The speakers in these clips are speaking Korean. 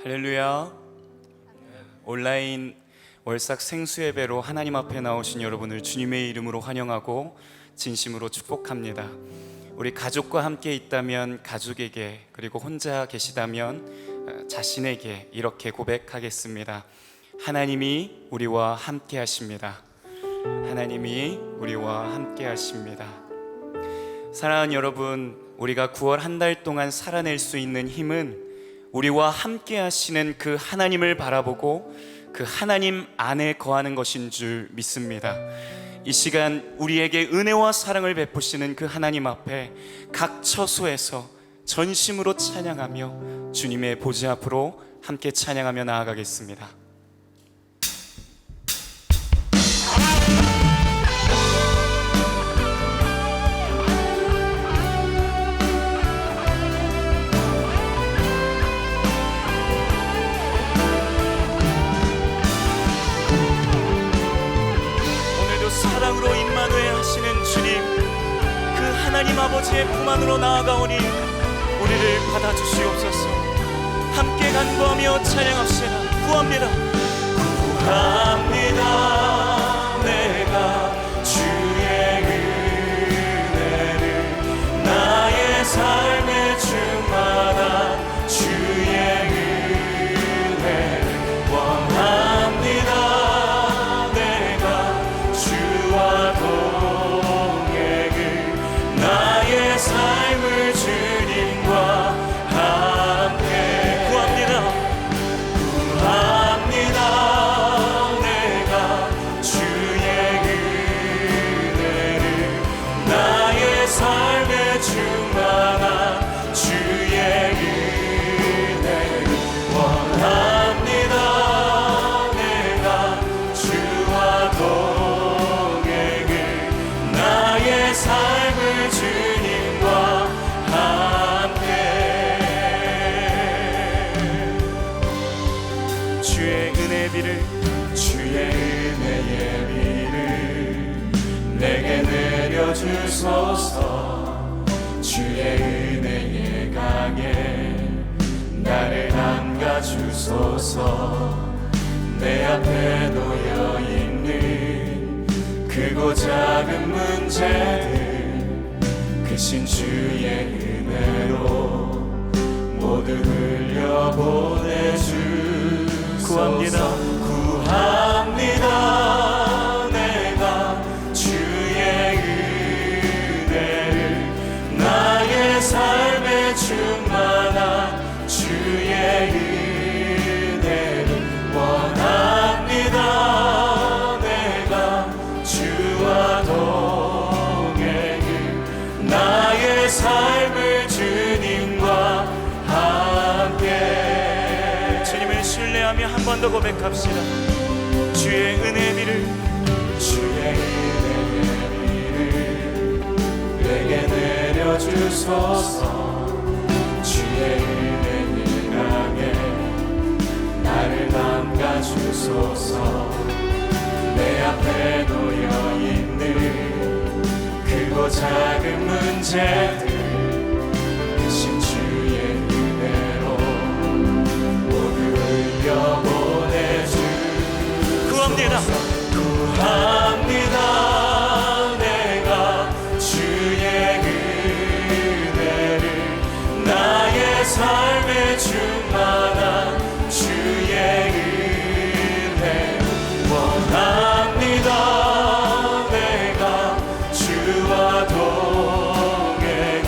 할렐루야. 온라인 월삭 생수예배로 하나님 앞에 나오신 여러분을 주님의 이름으로 환영하고 진심으로 축복합니다. 우리 가족과 함께 있다면 가족에게, 그리고 혼자 계시다면 자신에게 이렇게 고백하겠습니다. 하나님이 우리와 함께 하십니다. 하나님이 우리와 함께 하십니다. 사랑하는 여러분, 우리가 9월 한 달 동안 살아낼 수 있는 힘은 우리와 함께 하시는 그 하나님을 바라보고 그 하나님 안에 거하는 것인 줄 믿습니다. 이 시간 우리에게 은혜와 사랑을 베푸시는 그 하나님 앞에 각 처소에서 전심으로 찬양하며 주님의 보좌 앞으로 함께 찬양하며 나아가겠습니다. 사랑으로 임마누엘 하시는 주님, 그 하나님 아버지의 품 안으로 나아가오니 우리를 받아주시옵소서. 함께 간구하며 찬양합시다. 구합니다. 구합니다. 내가 주의 은혜를 나의 삶의 주마다 주의 은혜를 원합니다. 삶을 주님과 함께 구합니다. 구합니다. 내가 주의 은혜를 나의 삶의 주마다 주의 은혜를 원합니다. 내가 주와 동행을 나의 삶을 주의 은혜의 비를 내게 내려주소서. 주의 은혜의 강에 나를 담가주소서. 내 앞에 놓여있는 크고 작은 문제들 크신 주의 은혜로 모두 흘려보내주 구합니다. 구합니다. 내가 주의 은혜를 나의 삶의 주마다 주의 은혜를 원합니다. 내가 주와 동행을 나의 삶을 주님과 함께 신뢰하며 한 번 더 고백합시다. 주의 은혜의 비를 주의 은혜의 비를 내게 내려주소서. 주의 은혜의 강에 나를 담가주소서. 내 앞에 놓여있는 크고 작은 문제들 크신 주의 은혜로 보내주 구합니다. 구합니다. 내가 주의 은혜를 나의 삶의 주마다 주의 은혜를 원합니다. 내가 주와 동행을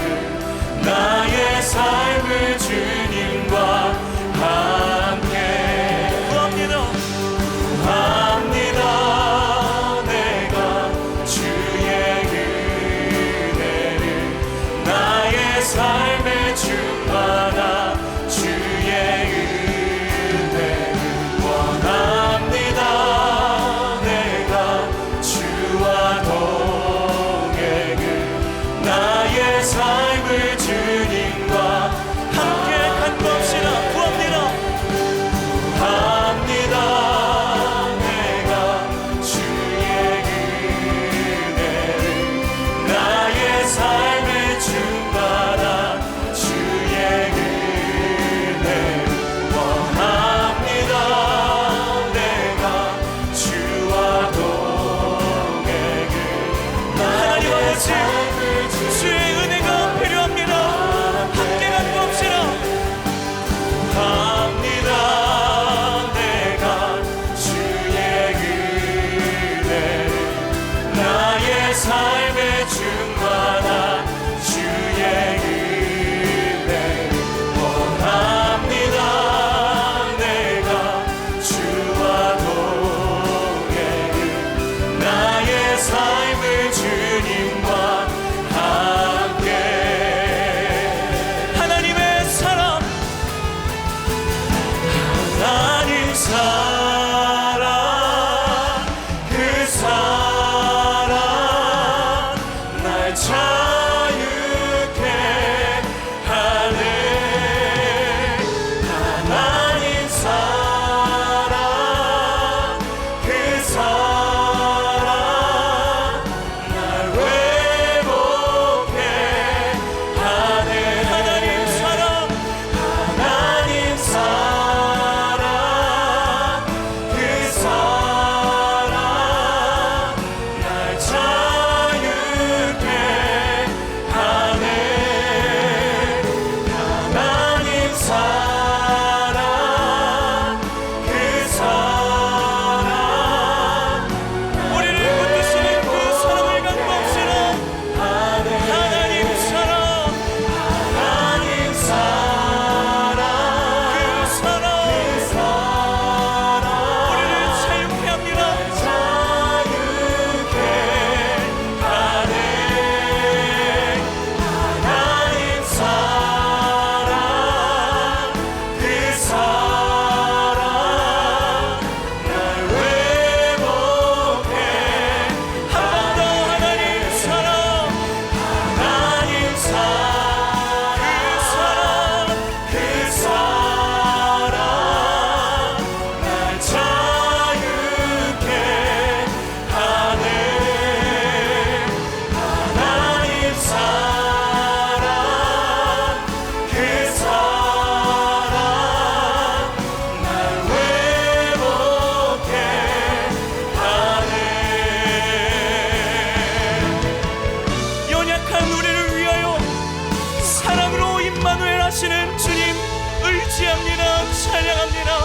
찬양합니다.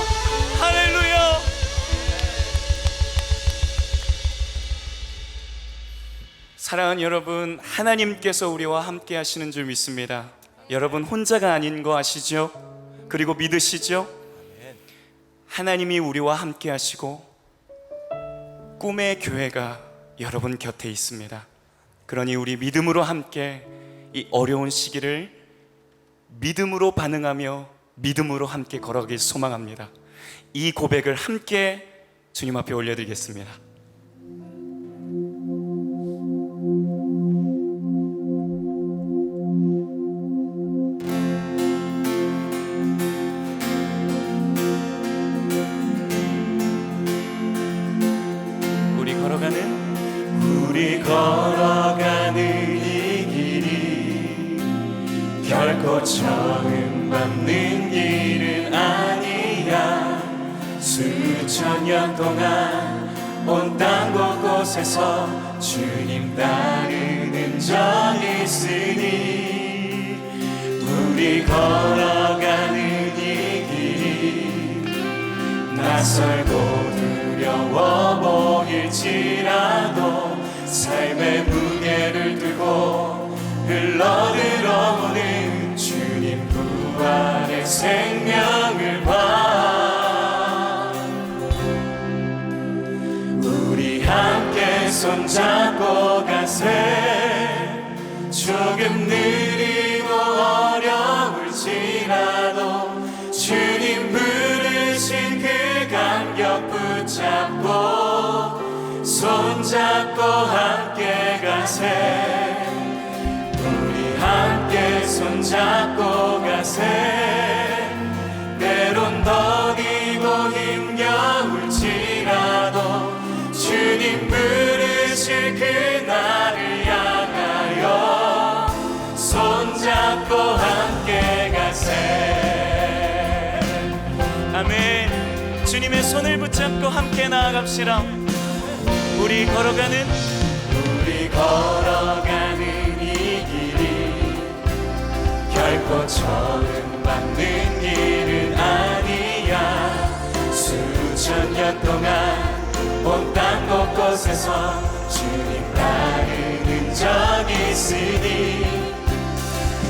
할렐루야. 사랑하는 여러분, 하나님께서 우리와 함께 하시는 줄 믿습니다. 여러분 혼자가 아닌 거 아시죠? 그리고 믿으시죠? 하나님이 우리와 함께 하시고 꿈의 교회가 여러분 곁에 있습니다. 그러니 우리 믿음으로 함께 이 어려운 시기를 믿음으로 반응하며 믿음으로 함께 걸어가길 소망합니다. 이 고백을 함께 주님 앞에 올려드리겠습니다. 우리 걸어가는 이 길이 결코 처음 밟는 길은 아니야. 수천 년 동안 온 땅 곳곳에서 주님 따르는 적이 있으니 우리 걸어가는 이 길이 낯설고 두려워 보일지라도 삶의 무게를 들고 흘러들어오는 주님 부활의 생명을 봐. 우리 함께 손잡고 가세. 조금 느리고 어려울지라도 주님 부르신 그 감격 붙잡고 손잡고 함께 가세. 우리 함께 손잡고 가세. 때론 더디고 힘겨울지라도 주님 부르실 그날을 향하여 손잡고 함께 가세. 아멘. 주님의 손을 붙잡고 함께 나아갑시다. 우리 걸어가는 이 길이 결코 처음 밟는 길은 아니야. 수천 년 동안 온 땅 곳곳에서 주님 따르는 적이 있으니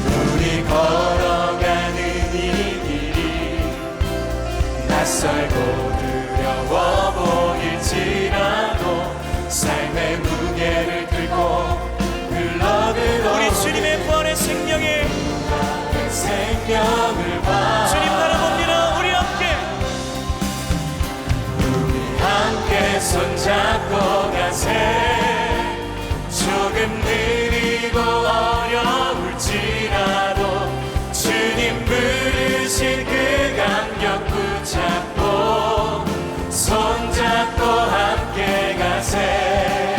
우리 걸어가는 이 길이 낯설고 두려워 보일지라도 삶의 무게를 들고 흘러들어 우리 주님의 부활의 생명을 봐. 주님 바라봅니다. 우리 함께 손잡고 가세. 조금 느리고 어려울지라도 주님 부르신 그 감격 붙잡고 손잡고 함께 가세.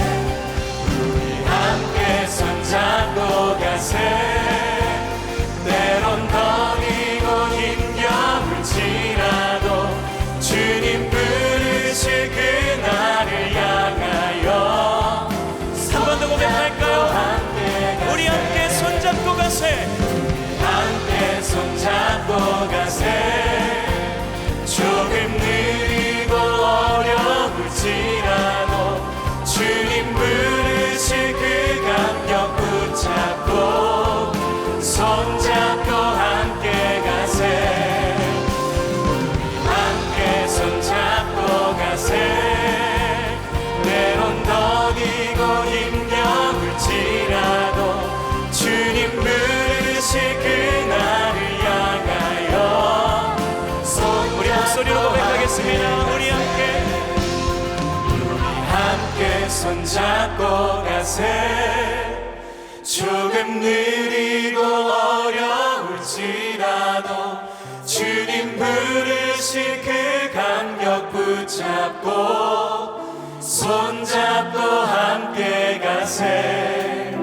우리 함께 손잡고 가세. 때론 더디고 힘겨울지라도 주님 부르실 그날을 향하여 한 번 더 고백할까요? 우리 함께 손잡고 가세. 함께 손잡고 가세. 조금 느리고 어려울지라도 주님 부르실 그 감격 붙잡고 손잡고 함께 가세. 함께 손잡고 가세. 때론 더디고 힘겨울지라도 주님 부르실 그날을 향하여 우리 목소리로 고백하겠습니다. 우리 함께 손잡고 가세. 조금 느리고 어려울지라도 주님 부르실 그 감격 붙잡고 손잡고 함께 가세.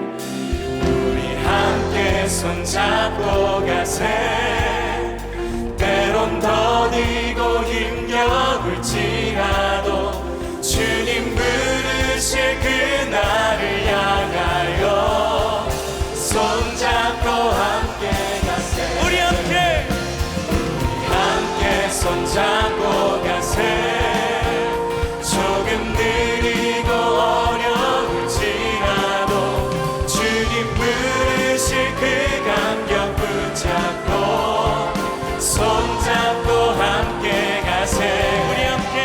우리 함께 손잡고 가세. 때론 더디고 힘겨울지라도 주님 부르실 그날을 향하여 손잡고 함께 가세. 우리 함께 손잡고 가세. 조금 느리고 어려울지라도 주님 부르실 그 감격 붙잡고 손잡고 함께 가세. 우리 함께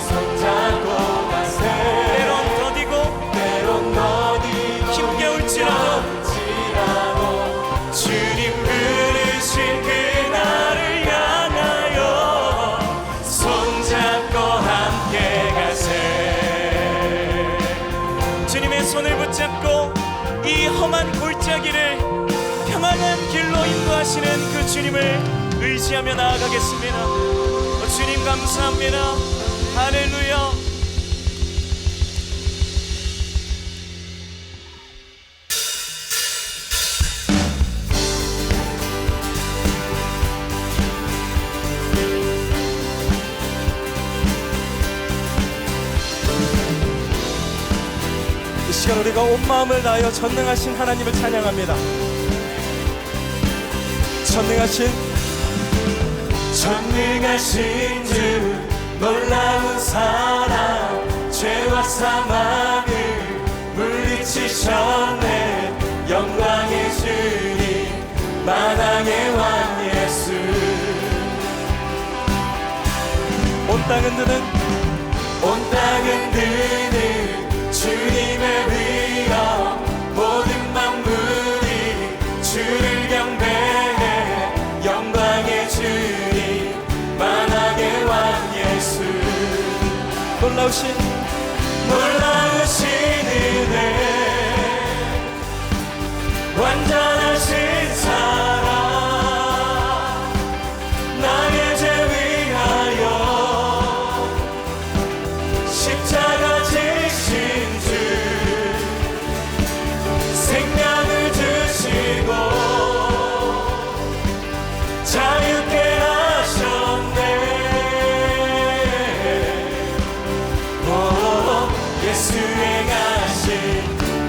손잡고 가세. 때론 더디고 힘겨울지라도 주님 부르실 그날을 향하여 손잡고 함께 가세. 주님의 손을 붙잡고 이 험한 골짜기를 평안한 길로 인도하시는 그 주님을 의지하며 나아가겠습니다. 주님 감사합니다. 할렐루야. 이 시간 우리가 온 마음을 다하여 전능하신 하나님을 찬양합니다. 전능하신 주 놀라운 사랑 죄와 사망을 물리치셨네. 영광의 주님 만왕의 왕 예수. 온 땅은 드는 주님의 위엄. 모든 만물이 주를 경배해. 영광의 주님 만왕의 왕 예수. 놀라우신 은혜 완전하신 사랑 나의 죄 위하여 십자가 지신 주 생명을 주시고 자유케 하셨네. 예수 행하신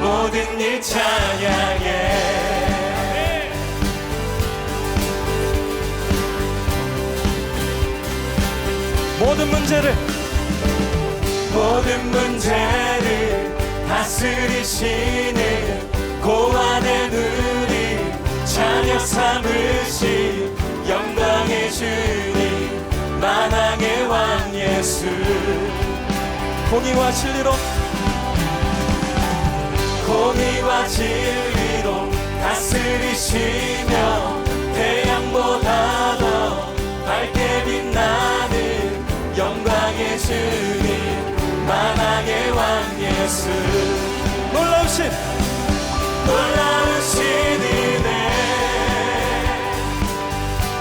모든 일 찬양해. 모든 문제를 다스리시는 고안의 누리 자녀 삼으신 영광의 주님 만왕의 왕 예수. 공의와 진리로 다스리시며 태양보다 더 밝게 빛나는 영광의 주님 만왕의 왕 예수. 놀라우신 은혜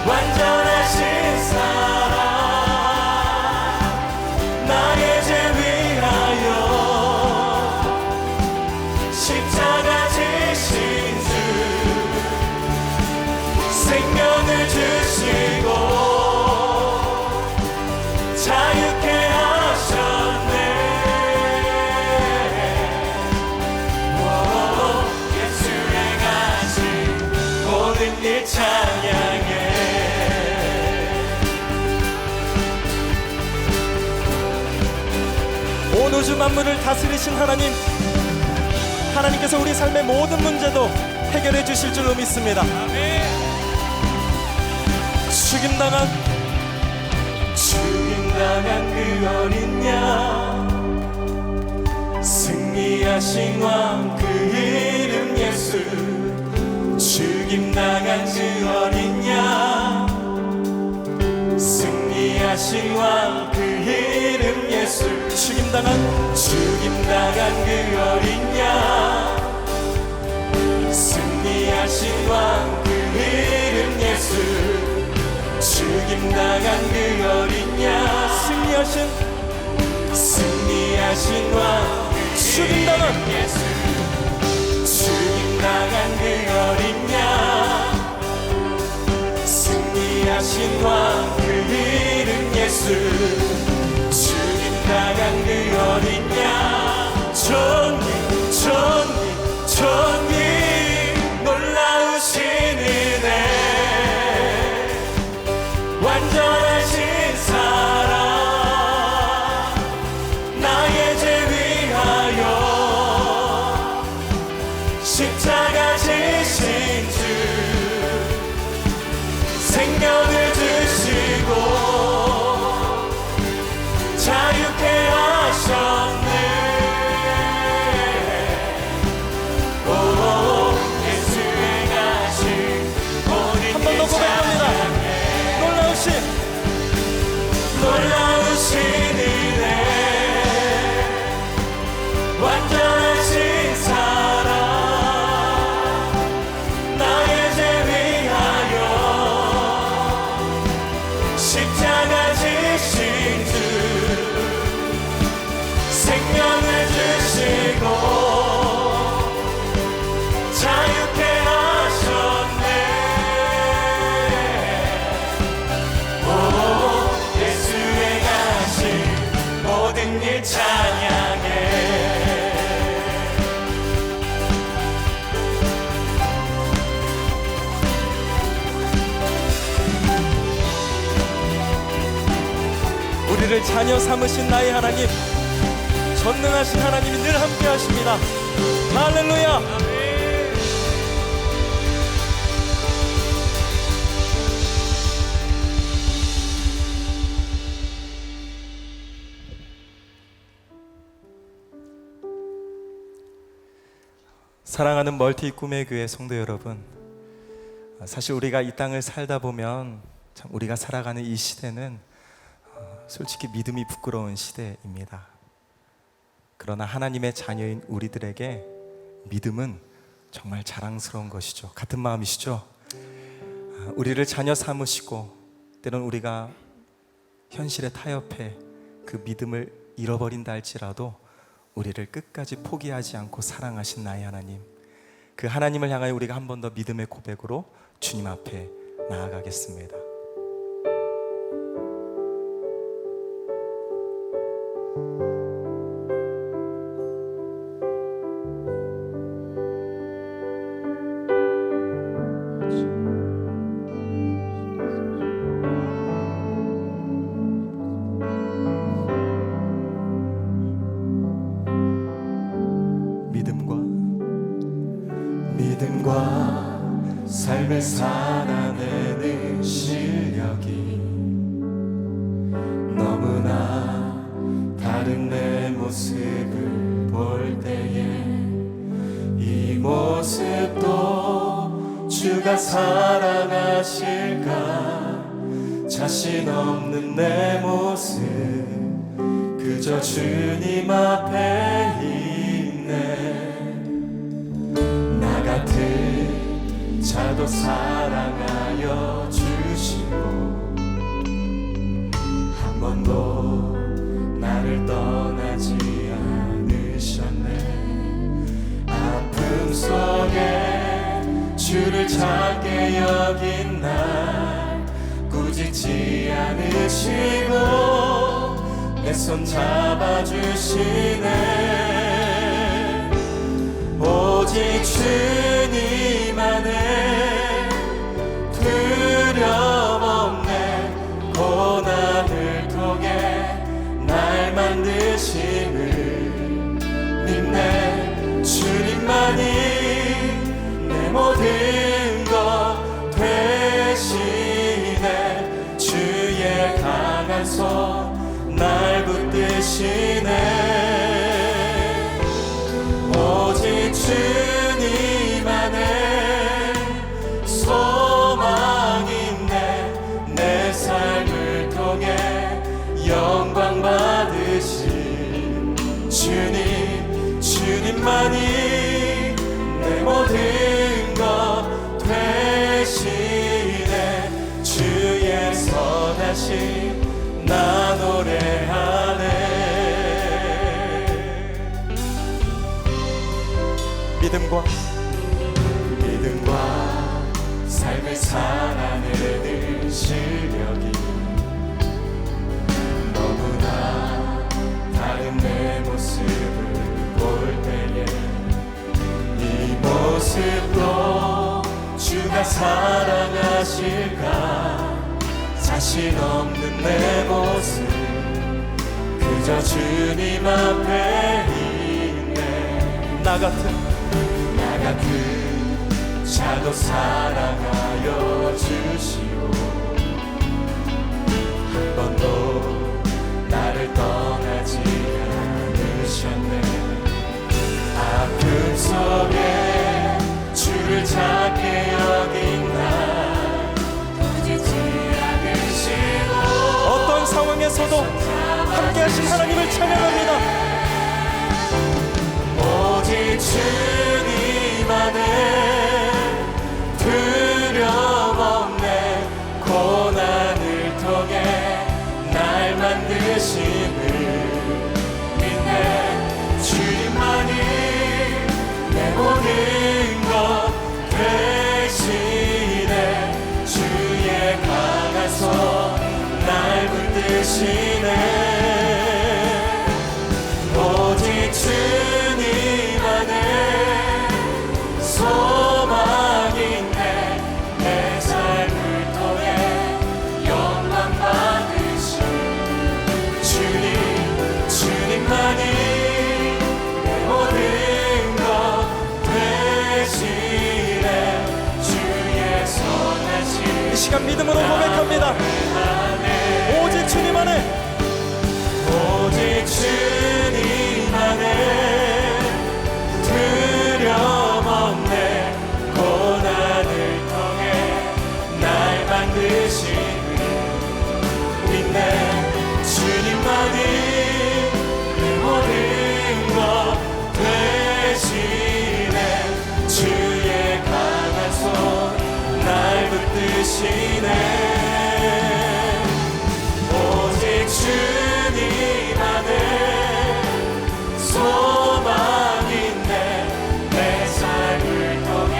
완전하신 사랑 나의 죄 위하여 십자가 지신 주 생명을 주시고 자유케 하셨네. 예수 행하신 모든 일 찬양해. 온 우주 만물을 다스리신 하나님께서 우리 삶의 모든 문제도 해결해 주실 줄로 믿습니다. 죽임당한 그 어린 양 승리하신 왕 그 이름 예수. 죽임당한 그 어린 양 승리하신 왕 그 이름 예수. 죽임당한 그 어린 양 승리하신 왕 그 이름 예수. 죽임당한 그 어린 양 승리하신 왕 죽임당한 예수. 죽임당한 그 어린 양 승리하신 왕 그 이름 예수. 죽임당한 그 어린 양 존귀 놀라우신 은혜 우리를 자녀 삼으신 나의 하나님, 전능하신 하나님이 늘 함께 하십니다. 할렐루야. 사랑하는 멀티 꿈의 교회 성도 여러분, 사실 우리가 이 땅을 살다 보면 참 우리가 살아가는 이 시대는 솔직히 믿음이 부끄러운 시대입니다. 그러나 하나님의 자녀인 우리들에게 믿음은 정말 자랑스러운 것이죠. 같은 마음이시죠? 우리를 자녀 삼으시고 때론 우리가 현실에 타협해 그 믿음을 잃어버린다 할지라도 우리를 끝까지 포기하지 않고 사랑하신 나의 하나님, 그 하나님을 향하여 우리가 한 번 더 믿음의 고백으로 주님 앞에 나아가겠습니다. 믿음과 삶을 살아내는 실력이 너무나 다른 내 모습을 볼 때에 이 모습도 주가 사랑하실까? 자신 없는 내 모습 그저 주님 앞에 있네. 같은 자도 사랑하여 주시고 한 번도 나를 떠나지 않으셨네. 아픔 속에 주를 찾게 여긴 날 꾸짖지 않으시고 내 손 잡아주시네. 오직 주님 안에 두려움 없네. 고난을 통해 날 만드심을 믿네. 주님만이 내 모든 것 되시네. 주의 강한 손 날 붙드시네. 오직 주님 안에 소망 있네. 내 삶을 통해 영광 받으신 주님, 주님만이 내 모든 것 되시네. 주의 선하심 나 노래하네. 믿음과 삶을 살아내는 실력이 너무나 다른 내 모습을 볼 때에 이 모습도 주가 사랑하실까? 자신 없는 내 모습 그저 주님 앞에 있네. 나 같은 자도 사랑하여 주시고 한 번도 나를 떠나지 않으셨네. 아픔 속에 주를 찾게 여긴 날 꾸짖지 않으시고 어떤 상황에서도 함께하신 하나님을 찬양합니다. 오직 주님 안에 두려움 없네. 고난을 통해 날 만드심을 믿네. 주님만이 내 모든 것 되시네. 주의 강한 손 날 붙드시네. 오직 주님 안에 소망 있네. 내 삶을 통해 영광 받으신 시간 믿음으로 고백합니다. 오직 주님 안에, 오직 주님 안에 두려움 없네. 고난을 통해 날 만드시니 믿네. 주님만이 내 모든 것 되시네. 주의 강한 손 날 붙드시네. 오직 주님 안에 소망 있네. 내 삶을 통해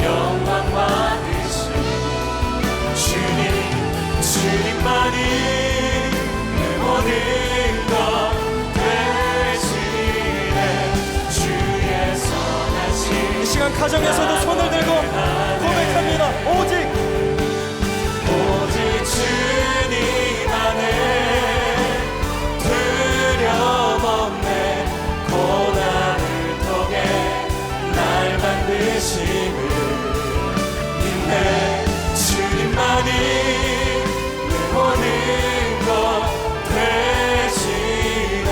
영광 받으시네. 주님만이 내 모든 것 되시네. 주의 선하신 이 시간 가정에서도 손을 들고 고백합니다. 오직 주님 안에 두려움 없네. 고난을 통해 날 만드심을 믿네. 주님만이 내 모든 것 되시네.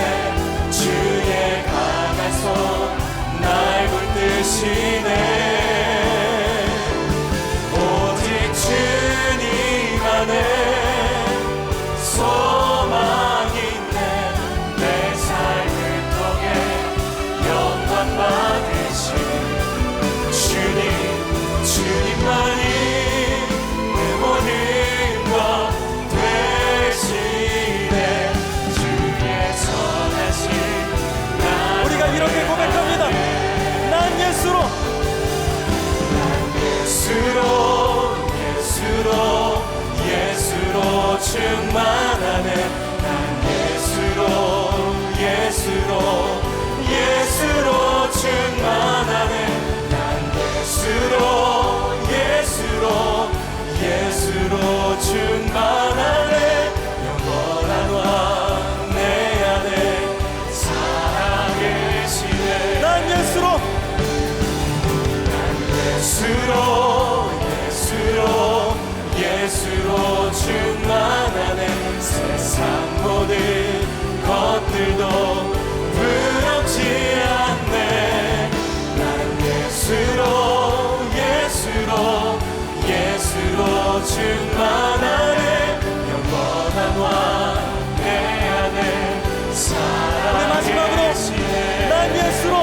주의 강한 손 날 붙드시네. 오직 주님 안에 소망 있네. 내 삶을 통해 영광 받으시네. 주님만이 내 모든 것 되시네. 주의 선하신 우리가 이렇게 고백합니다. 난 예수로 충만하네. 난 예수로 충만하네. 난 예수로 충만하네. 영원한 왕 내 안에 살아계시네. 난 예수로 충만하네. 세상 모든 것들도 부럽지 않네. 난 예수로 충만하네. 영원한 왕 내 안에 살아계시네. 난 예수로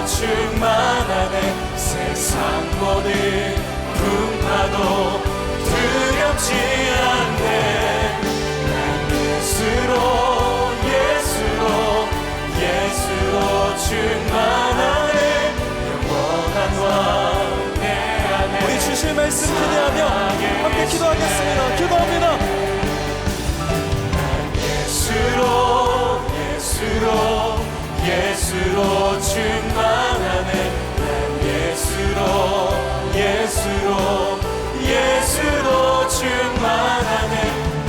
충만하네. 세상 모든 풍파도 두렵지 않네. 난 예수로 충만하네. 영원한 왕 내 안에 우리 주실 말씀 기대하며 함께 기도하겠습니다. 기도합니다. 예수로 충만하네. 난 예수로 충만하네. 난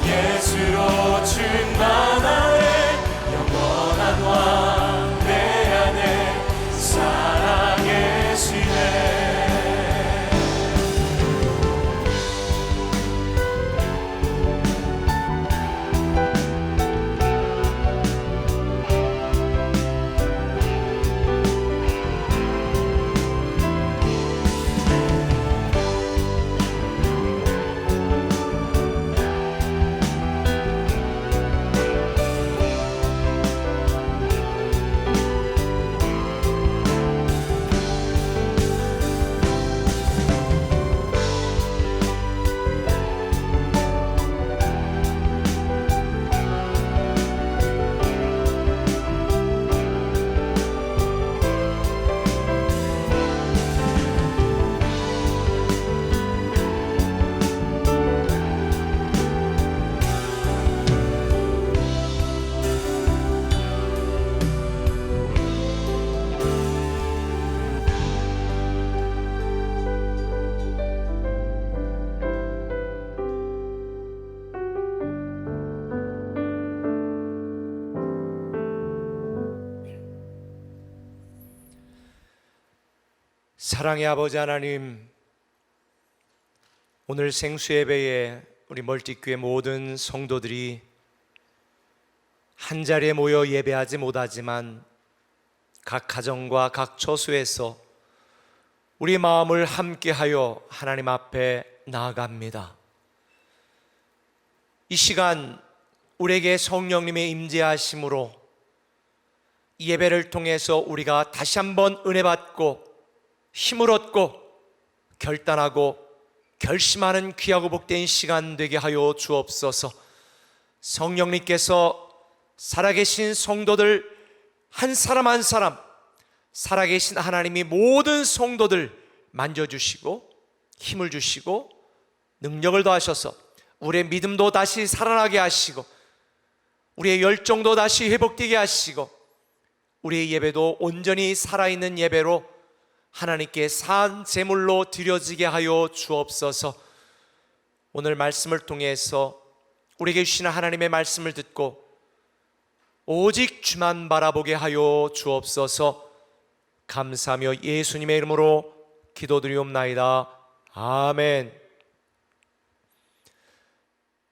예수로 충만하네. 영원한 왕 내 안에 살아계시네. 사랑의 아버지 하나님, 오늘 생수예배에 우리 멀티교회 모든 성도들이 한자리에 모여 예배하지 못하지만 각 가정과 각 처소에서 우리 마음을 함께하여 하나님 앞에 나아갑니다. 이 시간 우리에게 성령님의 임재하심으로 이 예배를 통해서 우리가 다시 한번 은혜 받고 힘을 얻고 결단하고 결심하는 귀하고 복된 시간 되게 하여 주옵소서. 성령님께서 살아계신 성도들 한 사람 한 사람, 살아계신 하나님이 모든 성도들 만져주시고 힘을 주시고 능력을 더하셔서 우리의 믿음도 다시 살아나게 하시고 우리의 열정도 다시 회복되게 하시고 우리의 예배도 온전히 살아있는 예배로 하나님께 산 제물로 드려지게 하여 주옵소서. 오늘 말씀을 통해서 우리에게 주시는 하나님의 말씀을 듣고 오직 주만 바라보게 하여 주옵소서. 감사하며 예수님의 이름으로 기도드리옵나이다. 아멘.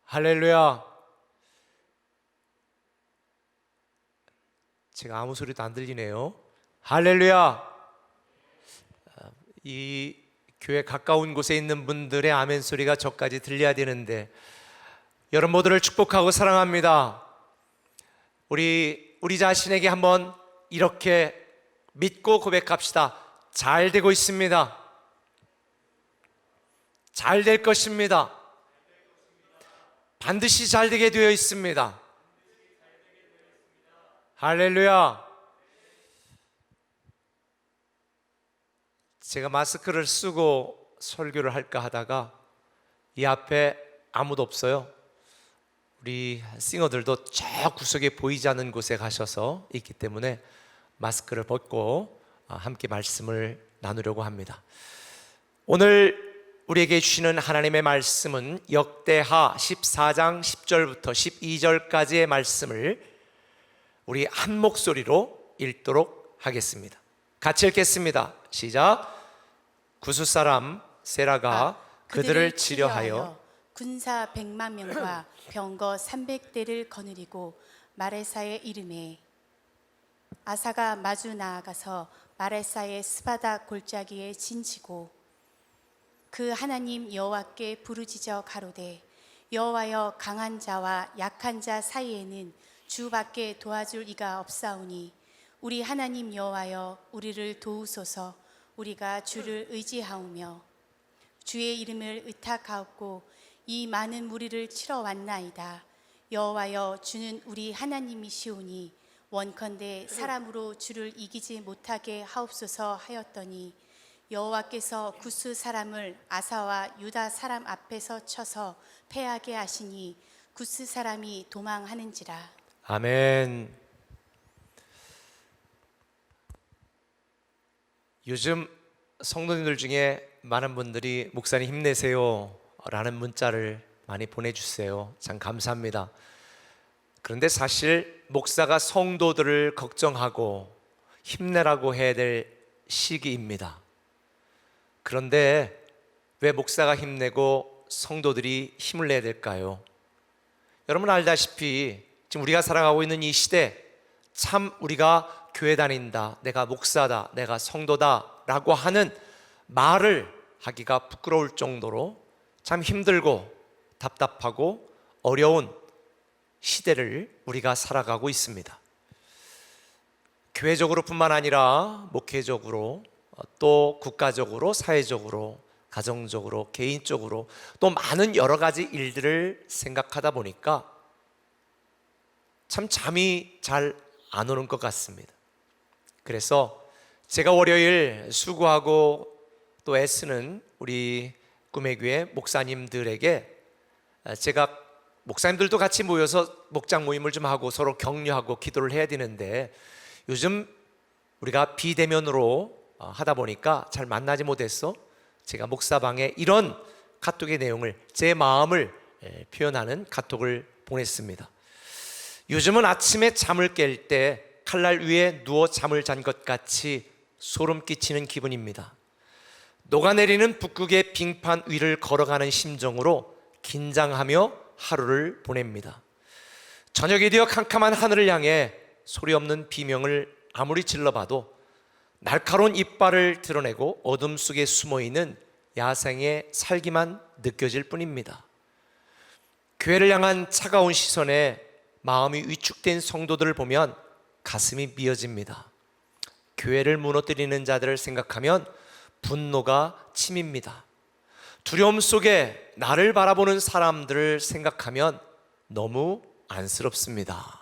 할렐루야. 제가 아무 소리도 안 들리네요. 할렐루야. 이 교회 가까운 곳에 있는 분들의 아멘 소리가 저까지 들려야 되는데 여러분 모두를 축복하고 사랑합니다. 우리 자신에게 한번 이렇게 믿고 고백합시다. 잘 되고 있습니다. 잘 될 것입니다. 반드시 잘 되게 되어 있습니다. 할렐루야. 제가 마스크를 쓰고 설교를 할까 하다가 이 앞에 아무도 없어요. 우리 싱어들도 저 구석에 보이지 않는 곳에 가셔서 있기 때문에 마스크를 벗고 함께 말씀을 나누려고 합니다. 오늘 우리에게 주시는 하나님의 말씀은 역대하 14장 10절부터 12절까지의 말씀을 우리 한 목소리로 읽도록 하겠습니다. 같이 읽겠습니다. 시작. 구스 사람 세라가 그들을 치려하여 군사 100만 명과 병거 300대를 거느리고 마레사의 이름에 아사가 마주 나아가서 마레사의 스바다 골짜기에 진치고 그 하나님 여호와께 부르짖어 가로되 여호와여 강한 자와 약한 자 사이에는 주밖에 도와줄 이가 없사오니 우리 하나님 여호와여 우리를 도우소서. 우리가 주를 의지하오며 주의 이름을 의탁하옵고 이 많은 무리를 치러 왔나이다. 여호와여 주는 우리 하나님이시오니 원컨대 사람으로 주를 이기지 못하게 하옵소서 하였더니 여호와께서 구스 사람을 아사와 유다 사람 앞에서 쳐서 패하게 하시니 구스 사람이 도망하는지라. 아멘. 요즘 성도님들 중에 많은 분들이 목사님 힘내세요 라는 문자를 많이 보내주세요. 참 감사합니다. 그런데 사실 목사가 성도들을 걱정하고 힘내라고 해야 될 시기입니다. 그런데 왜 목사가 힘내고 성도들이 힘을 내야 될까요? 여러분 알다시피 지금 우리가 살아가고 있는 이 시대 참 우리가 교회 다닌다, 내가 목사다, 내가 성도다 라고 하는 말을 하기가 부끄러울 정도로 참 힘들고 답답하고 어려운 시대를 우리가 살아가고 있습니다. 교회적으로 뿐만 아니라 목회적으로 또 국가적으로 사회적으로 가정적으로 개인적으로 또 많은 여러 가지 일들을 생각하다 보니까 참 잠이 잘 안 오는 것 같습니다. 그래서 제가 월요일 수고하고 또 애쓰는 우리 꿈의 교회 목사님들에게 제가 목사님들도 같이 모여서 목장 모임을 좀 하고 서로 격려하고 기도를 해야 되는데 요즘 우리가 비대면으로 하다 보니까 잘 만나지 못해서 제가 목사방에 이런 카톡의 내용을 제 마음을 표현하는 카톡을 보냈습니다. 요즘은 아침에 잠을 깰 때 칼날 위에 누워 잠을 잔 것 같이 소름 끼치는 기분입니다. 녹아내리는 북극의 빙판 위를 걸어가는 심정으로 긴장하며 하루를 보냅니다. 저녁이 되어 캄캄한 하늘을 향해 소리 없는 비명을 아무리 질러봐도 날카로운 이빨을 드러내고 어둠 속에 숨어있는 야생의 살기만 느껴질 뿐입니다. 교회를 향한 차가운 시선에 마음이 위축된 성도들을 보면 가슴이 미어집니다. 교회를 무너뜨리는 자들을 생각하면 분노가 치밉니다. 두려움 속에 나를 바라보는 사람들을 생각하면 너무 안쓰럽습니다.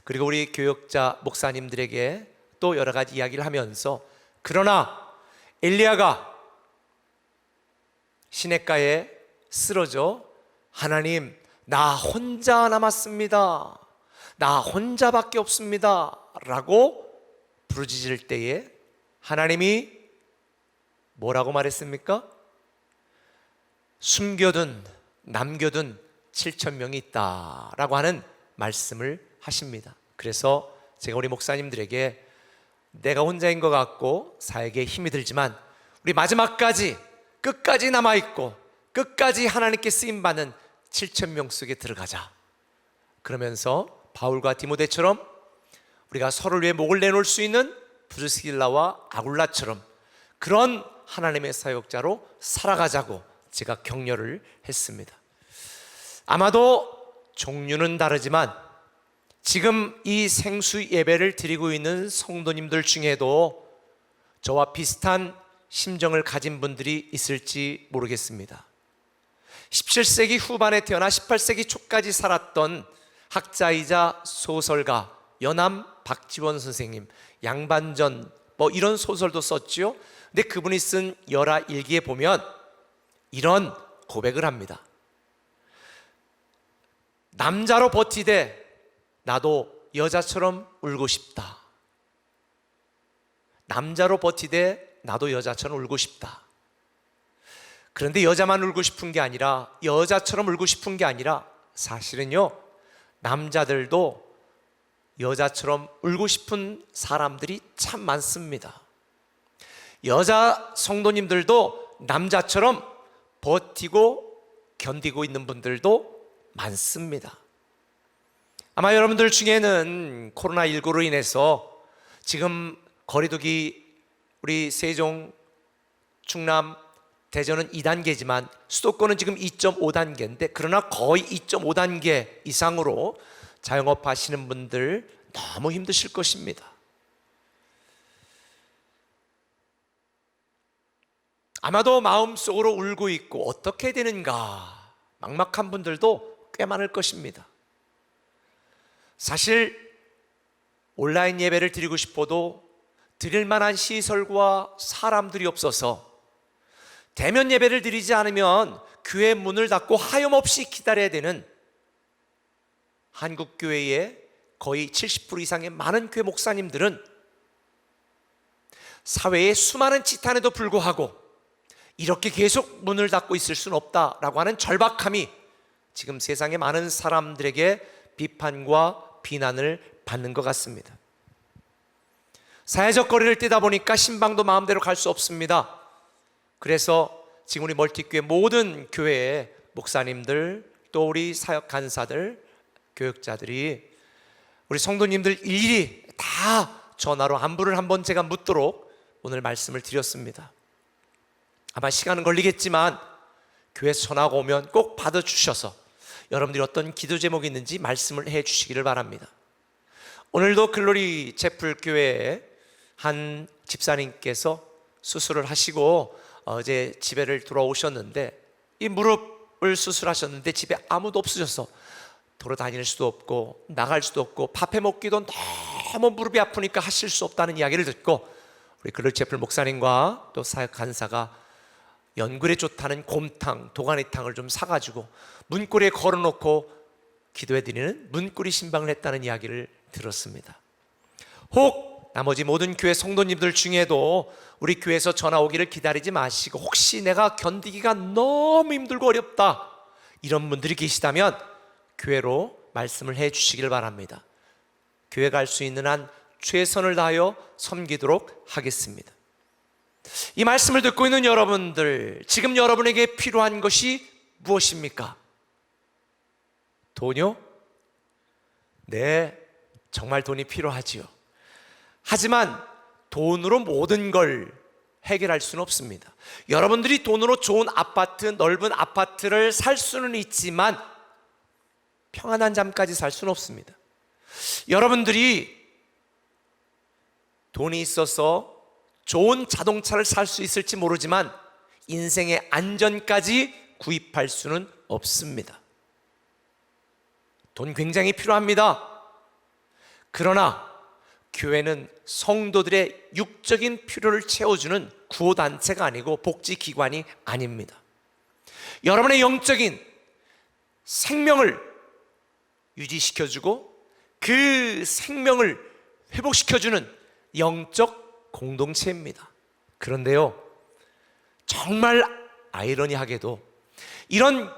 그리고 우리 교역자 목사님들에게 또 여러 가지 이야기를 하면서, 그러나 엘리야가 시냇가에 쓰러져 하나님, 나 혼자 남았습니다, 나 혼자밖에 없습니다 라고 부르짖을 때에 하나님이 뭐라고 말했습니까? 숨겨둔, 남겨둔 7,000명이 있다라고 하는 말씀을 하십니다. 그래서 제가 우리 목사님들에게 내가 혼자인 것 같고 사역에 힘이 들지만 우리 마지막까지 끝까지 남아있고 끝까지 하나님께 쓰임받는 7,000명 속에 들어가자. 그러면서 바울과 디모데처럼 우리가 서로를 위해 목을 내놓을 수 있는 브리스길라와 아굴라처럼 그런 하나님의 사역자로 살아가자고 제가 격려를 했습니다. 아마도 종류는 다르지만 지금 이 생수 예배를 드리고 있는 성도님들 중에도 저와 비슷한 심정을 가진 분들이 있을지 모르겠습니다. 17세기 후반에 태어나 18세기 초까지 살았던 학자이자 소설가 연암 박지원 선생님, 양반전 뭐 이런 소설도 썼죠. 근데 그분이 쓴 열화 일기에 보면 이런 고백을 합니다. 남자로 버티되 나도 여자처럼 울고 싶다. 남자로 버티되 나도 여자처럼 울고 싶다. 그런데 여자만 울고 싶은 게 아니라, 여자처럼 울고 싶은 게 아니라 사실은요, 남자들도 여자처럼 울고 싶은 사람들이 참 많습니다. 여자 성도님들도 남자처럼 버티고 견디고 있는 분들도 많습니다. 아마 여러분들 중에는 코로나19로 인해서 지금 거리두기 우리 세종, 충남, 대전은 2단계지만 수도권은 지금 2.5단계인데 그러나 거의 2.5단계 이상으로 자영업 하시는 분들 너무 힘드실 것입니다. 아마도 마음속으로 울고 있고 어떻게 되는가 막막한 분들도 꽤 많을 것입니다. 사실 온라인 예배를 드리고 싶어도 드릴 만한 시설과 사람들이 없어서 대면 예배를 드리지 않으면 교회 문을 닫고 하염없이 기다려야 되는 한국교회의 거의 70% 이상의 많은 교회 목사님들은 사회의 수많은 지탄에도 불구하고 이렇게 계속 문을 닫고 있을 수는 없다라고 하는 절박함이 지금 세상의 많은 사람들에게 비판과 비난을 받는 것 같습니다. 사회적 거리를 떼다 보니까 신방도 마음대로 갈 수 없습니다. 그래서 지금 우리 멀티교회 모든 교회의 목사님들, 또 우리 사역 간사들, 교역자들이 우리 성도님들 일일이 다 전화로 안부를 한번 제가 묻도록 오늘 말씀을 드렸습니다. 아마 시간은 걸리겠지만 교회에서 전화가 오면 꼭 받아주셔서 여러분들이 어떤 기도 제목이 있는지 말씀을 해 주시기를 바랍니다. 오늘도 글로리 채플 교회에 한 집사님께서 수술을 하시고 어제 집에를 돌아오셨는데 이 무릎을 수술하셨는데 집에 아무도 없으셔서 돌아다닐 수도 없고 나갈 수도 없고 밥해 먹기도 너무 무릎이 아프니까 하실 수 없다는 이야기를 듣고 우리 글로리 채플 목사님과 또 사역 간사가 연골에 좋다는 곰탕, 도가니탕을 좀 사가지고 문고리에 걸어놓고 기도해드리는 문고리 신방을 했다는 이야기를 들었습니다. 혹 나머지 모든 교회 성도님들 중에도 우리 교회에서 전화 오기를 기다리지 마시고 혹시 내가 견디기가 너무 힘들고 어렵다 이런 분들이 계시다면 교회로 말씀을 해 주시길 바랍니다. 교회 갈 수 있는 한 최선을 다하여 섬기도록 하겠습니다. 이 말씀을 듣고 있는 여러분들, 지금 여러분에게 필요한 것이 무엇입니까? 돈이요? 네, 정말 돈이 필요하지요. 하지만 돈으로 모든 걸 해결할 수는 없습니다. 여러분들이 돈으로 좋은 아파트, 넓은 아파트를 살 수는 있지만 평안한 잠까지 살 수는 없습니다. 여러분들이 돈이 있어서 좋은 자동차를 살 수 있을지 모르지만 인생의 안전까지 구입할 수는 없습니다. 돈 굉장히 필요합니다. 그러나 교회는 성도들의 육적인 필요를 채워주는 구호단체가 아니고 복지기관이 아닙니다. 여러분의 영적인 생명을 유지시켜주고 그 생명을 회복시켜주는 영적 공동체입니다. 그런데요, 정말 아이러니하게도 이런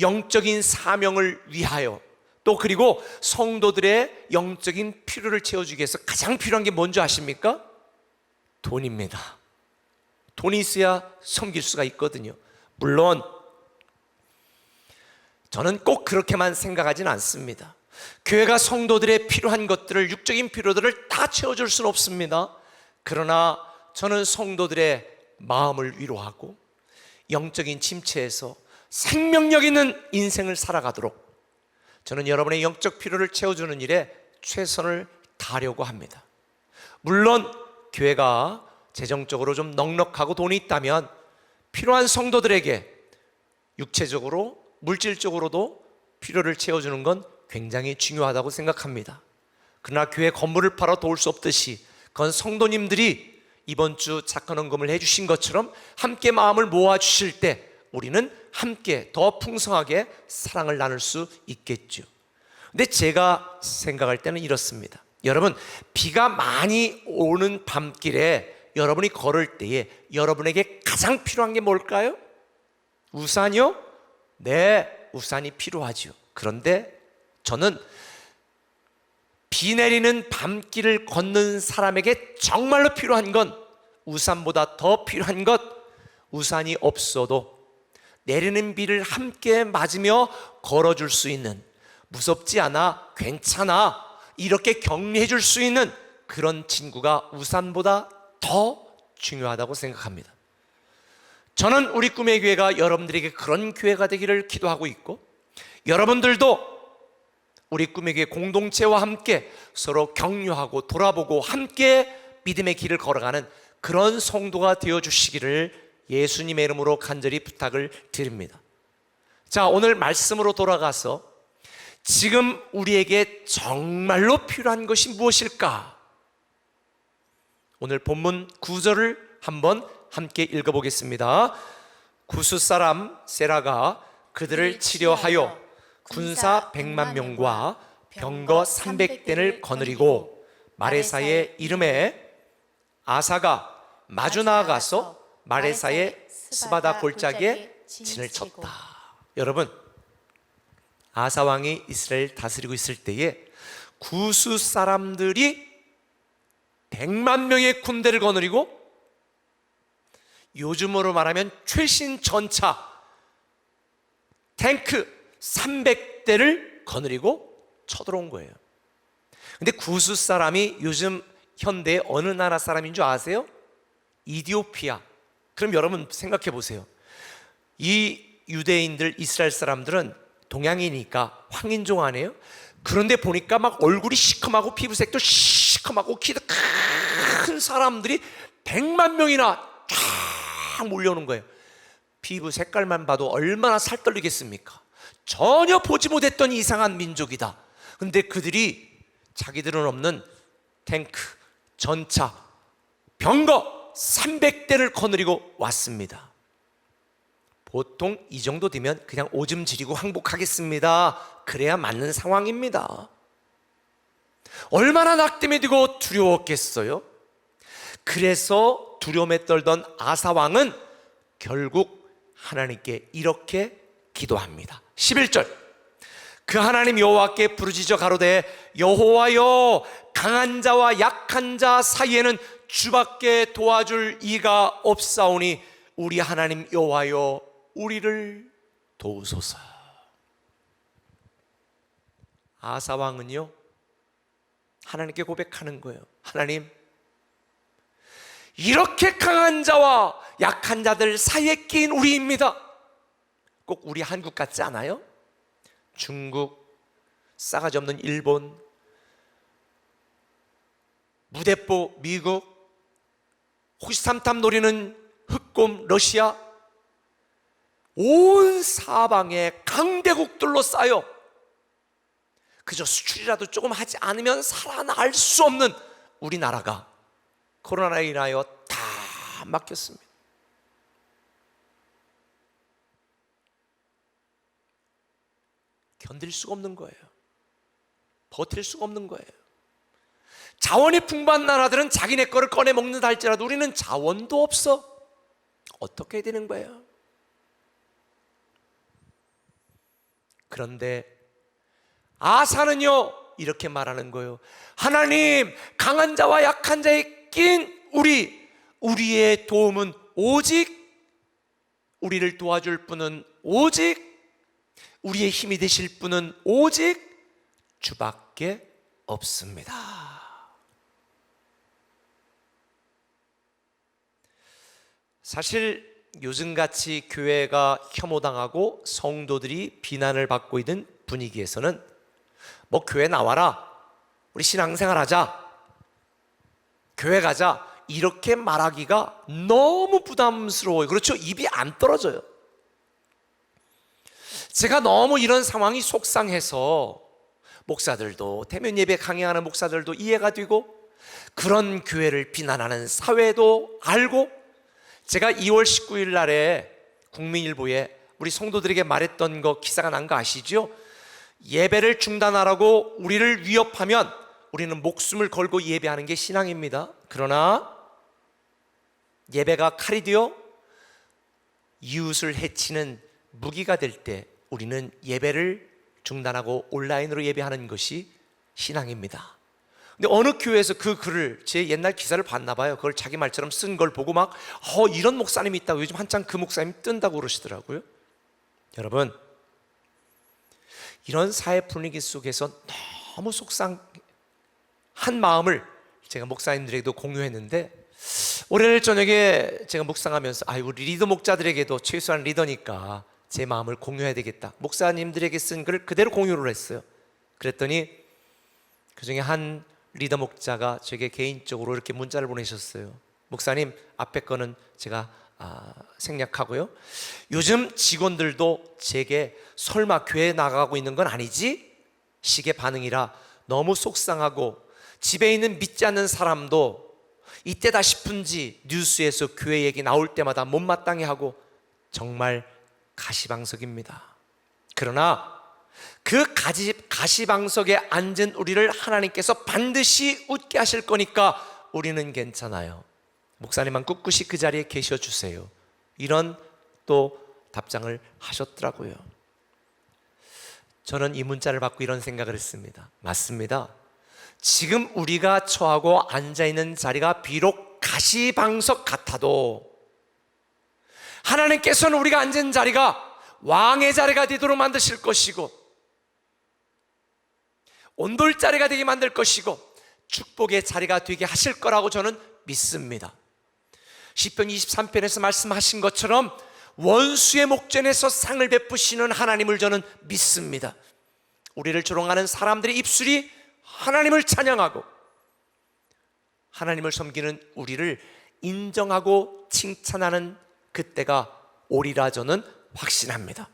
영적인 사명을 위하여 또 그리고 성도들의 영적인 필요를 채워주기 위해서 가장 필요한 게 뭔지 아십니까? 돈입니다. 돈이 있어야 섬길 수가 있거든요. 물론 저는 꼭 그렇게만 생각하진 않습니다. 교회가 성도들의 필요한 것들을, 육적인 필요들을 다 채워줄 수는 없습니다. 그러나 저는 성도들의 마음을 위로하고 영적인 침체에서 생명력 있는 인생을 살아가도록 저는 여러분의 영적 필요를 채워주는 일에 최선을 다하려고 합니다. 물론 교회가 재정적으로 좀 넉넉하고 돈이 있다면 필요한 성도들에게 육체적으로, 물질적으로도 필요를 채워주는 건 굉장히 중요하다고 생각합니다. 그러나 교회 건물을 팔아 도울 수 없듯이 그건 성도님들이 이번 주 작헌헌금을 해주신 것처럼 함께 마음을 모아주실 때 우리는 함께 더 풍성하게 사랑을 나눌 수 있겠죠. 근데 제가 생각할 때는 이렇습니다. 여러분, 비가 많이 오는 밤길에 여러분이 걸을 때에 여러분에게 가장 필요한 게 뭘까요? 우산이요? 네, 우산이 필요하죠. 그런데 저는 비 내리는 밤길을 걷는 사람에게 정말로 필요한 건 우산보다 더 필요한 것, 우산이 없어도 내리는 비를 함께 맞으며 걸어줄 수 있는, 무섭지 않아, 괜찮아, 이렇게 격려해 줄 수 있는 그런 친구가 우산보다 더 중요하다고 생각합니다. 저는 우리 꿈의 교회가 여러분들에게 그런 교회가 되기를 기도하고 있고, 여러분들도 우리 꿈의 교회 공동체와 함께 서로 격려하고 돌아보고 함께 믿음의 길을 걸어가는 그런 성도가 되어주시기를 예수님의 이름으로 간절히 부탁을 드립니다. 자, 오늘 말씀으로 돌아가서 지금 우리에게 정말로 필요한 것이 무엇일까? 오늘 본문 9절을 한번 함께 읽어보겠습니다. 구스 사람 세라가 그들을 치려하여 군사 100만 명과 병거 300대를 거느리고 마레사의 이름에 아사가 마주 나아가서 마레사의 스바다 골짜기에 진을 쳤다. 여러분, 아사 왕이 이스라엘 다스리고 있을 때에 구스 사람들이 100만 명의 군대를 거느리고 요즘으로 말하면 최신 전차 탱크 300대를 거느리고 쳐들어온 거예요. 근데 구스 사람이 요즘 현대 어느 나라 사람인 줄 아세요? 이디오피아. 그럼 여러분 생각해 보세요. 이 유대인들, 이스라엘 사람들은 동양이니까 황인종 아니에요? 그런데 보니까 막 얼굴이 시커멓고 피부색도 시커멓고 키도 큰 사람들이 100만 명이나 쫙 몰려오는 거예요. 피부 색깔만 봐도 얼마나 살떨리겠습니까? 전혀 보지 못했던 이상한 민족이다. 근데 그들이 자기들은 없는 탱크, 전차, 병거 300대를 거느리고 왔습니다. 보통 이 정도 되면 그냥 오줌 지리고 항복하겠습니다. 그래야 맞는 상황입니다. 얼마나 낙담해지고 두려웠겠어요? 그래서 두려움에 떨던 아사 왕은 결국 하나님께 이렇게 기도합니다. 11절, 그 하나님 여호와께 부르짖어 가로되 여호와여 강한 자와 약한 자 사이에는 주밖에 도와줄 이가 없사오니 우리 하나님 여호와여 우리를 도우소서. 아사 왕은요 하나님께 고백하는 거예요. 하나님, 이렇게 강한 자와 약한 자들 사이에 끼인 우리입니다. 꼭 우리 한국 같지 않아요? 중국, 싸가지 없는 일본, 무대뽀 미국, 호시탐탐 노리는 흑곰 러시아, 온 사방에 강대국들로 쌓여 그저 수출이라도 조금 하지 않으면 살아날 수 없는 우리나라가 코로나로 인하여 다 막혔습니다. 견딜 수가 없는 거예요. 버틸 수가 없는 거예요. 자원이 풍부한 나라들은 자기네 거를 꺼내 먹는다 할지라도 우리는 자원도 없어. 어떻게 해야 되는 거예요? 그런데 아사는요 이렇게 말하는 거예요. 하나님, 강한 자와 약한 자에 낀 우리의 도움은 오직, 우리를 도와줄 분은 오직, 우리의 힘이 되실 분은 오직 주밖에 없습니다. 사실 요즘같이 교회가 혐오당하고 성도들이 비난을 받고 있는 분위기에서는 뭐 교회 나와라, 우리 신앙생활 하자, 교회 가자, 이렇게 말하기가 너무 부담스러워요. 그렇죠? 입이 안 떨어져요. 제가 너무 이런 상황이 속상해서 목사들도, 대면 예배 강행하는 목사들도 이해가 되고 그런 교회를 비난하는 사회도 알고, 제가 2월 19일 날에 국민일보에 우리 성도들에게 말했던 거, 기사가 난 거 아시죠? 예배를 중단하라고 우리를 위협하면 우리는 목숨을 걸고 예배하는 게 신앙입니다. 그러나 예배가 칼이 되어 이웃을 해치는 무기가 될 때 우리는 예배를 중단하고 온라인으로 예배하는 것이 신앙입니다. 근데 어느 교회에서 그 글을, 제 옛날 기사를 봤나 봐요. 그걸 자기 말처럼 쓴 걸 보고 막 이런 목사님이 있다고, 요즘 한창 그 목사님이 뜬다고 그러시더라고요. 여러분, 이런 사회 분위기 속에서 너무 속상한 마음을 제가 목사님들에게도 공유했는데, 올해 저녁에 제가 묵상하면서 우리 리더 목자들에게도 최소한 리더니까 제 마음을 공유해야 되겠다, 목사님들에게 쓴 글을 그대로 공유를 했어요. 그랬더니 그 중에 한 리더 목자가 제게 개인적으로 이렇게 문자를 보내셨어요. 목사님, 앞에 거는 제가 생략하고요, 요즘 직원들도 제게 설마 교회 나가고 있는 건 아니지? 식의 반응이라 너무 속상하고, 집에 있는 믿지 않는 사람도 이때다 싶은지 뉴스에서 교회 얘기 나올 때마다 못마땅해 하고 정말 가시방석입니다. 그러나 그 가시방석에 앉은 우리를 하나님께서 반드시 웃게 하실 거니까 우리는 괜찮아요. 목사님만 꿋꿋이 그 자리에 계셔주세요. 이런 또 답장을 하셨더라고요. 저는 이 문자를 받고 이런 생각을 했습니다. 맞습니다. 지금 우리가 처하고 앉아있는 자리가 비록 가시방석 같아도 하나님께서는 우리가 앉은 자리가 왕의 자리가 되도록 만드실 것이고, 온돌 자리가 되게 만들 것이고, 축복의 자리가 되게 하실 거라고 저는 믿습니다. 시편 23편에서 말씀하신 것처럼 원수의 목전에서 상을 베푸시는 하나님을 저는 믿습니다. 우리를 조롱하는 사람들의 입술이 하나님을 찬양하고 하나님을 섬기는 우리를 인정하고 칭찬하는 그때가 오리라 저는 확신합니다.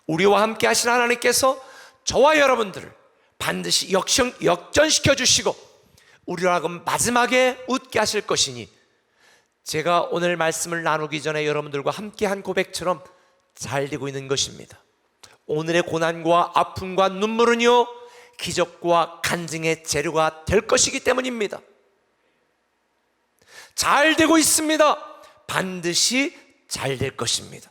우리와 함께 하신 하나님께서 저와 여러분들을 반드시 역전시켜 주시고 우리로 하여금 마지막에 웃게 하실 것이니, 제가 오늘 말씀을 나누기 전에 여러분들과 함께한 고백처럼 잘 되고 있는 것입니다. 오늘의 고난과 아픔과 눈물은요, 기적과 간증의 재료가 될 것이기 때문입니다. 잘 되고 있습니다. 반드시 잘 될 것입니다.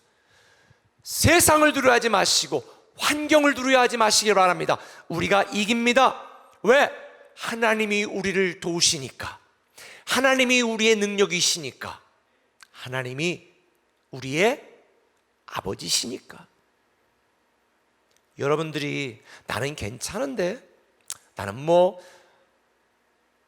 세상을 두려워하지 마시고 환경을 두려워하지 마시기 바랍니다. 우리가 이깁니다. 왜? 하나님이 우리를 도우시니까. 하나님이 우리의 능력이시니까. 하나님이 우리의 아버지시니까. 여러분들이 나는 괜찮은데, 나는 뭐